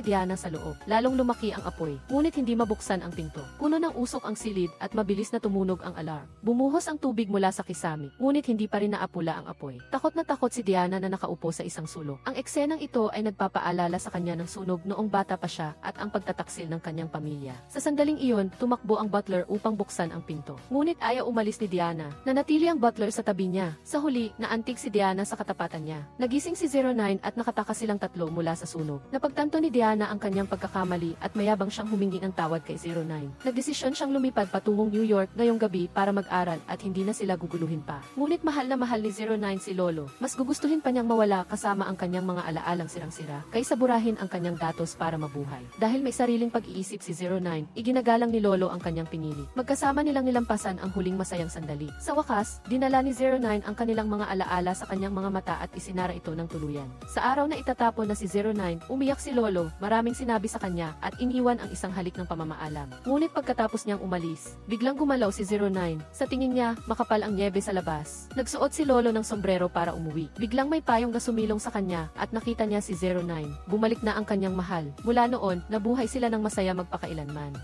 Diana sa loob. Lalong lumaki ang apoy, ngunit hindi mabuksan ang pinto. Puno ng usok ang silid at mabilis na tumunog ang alarm. Bumuhos ang tubig mula sa sa kisame, ngunit hindi pa rin naapula ang apoy. Takot na takot si Diana na nakaupo sa isang sulok. Ang eksenang ito ay nagpapaalala sa kanya ng sunog noong bata pa siya at ang pagtataksil ng kanyang pamilya. Sa sandaling iyon, tumakbo ang butler upang buksan ang pinto. Ngunit ayaw umalis ni Diana. Nanatili ang butler sa tabi niya. Sa huli, naantig si Diana sa katapatan niya. Nagising si 09 at nakatakas silang tatlo mula sa sunog. Napagtanto ni Diana ang kanyang pagkakamali at mayabang siyang humingi ng tawad kay 09. Nagdesisyon siyang lumipad patungong New York ngayong gabi para mag-aral at hindi na sila guguluhin pa. Ngunit mahal na mahal ni 09 si Lolo. Mas gugustuhin pa niyang mawala kasama ang kanyang mga alaalang sirang-sira kaysa burahin ang kanyang datos para mabuhay. Dahil may sariling pag-iisip si 09, iginagalang ni Lolo ang kanyang pinili. Magkasama nilang nilampasan ang huling masayang sandali. Sa wakas, dinala ni 09 ang kanilang mga alaala sa kanyang mga mata at isinara ito ng tuluyan. Sa araw na itatapon na si 09, umiyak si Lolo, maraming sinabi sa kanya at iniwan ang isang halik ng pamamaalam. Ngunit pagkatapos niyang umalis, biglang gumalaw si 09. Sa tingin niya, makapal ang nyebe sa labas. Nagsuot si Lolo ng sombrero para umuwi. Biglang may payong na sumilong sa kanya at nakita niya si 09. Bumalik na ang kanyang mahal. Mula noon, nabuhay sila ng masaya magpakailanman.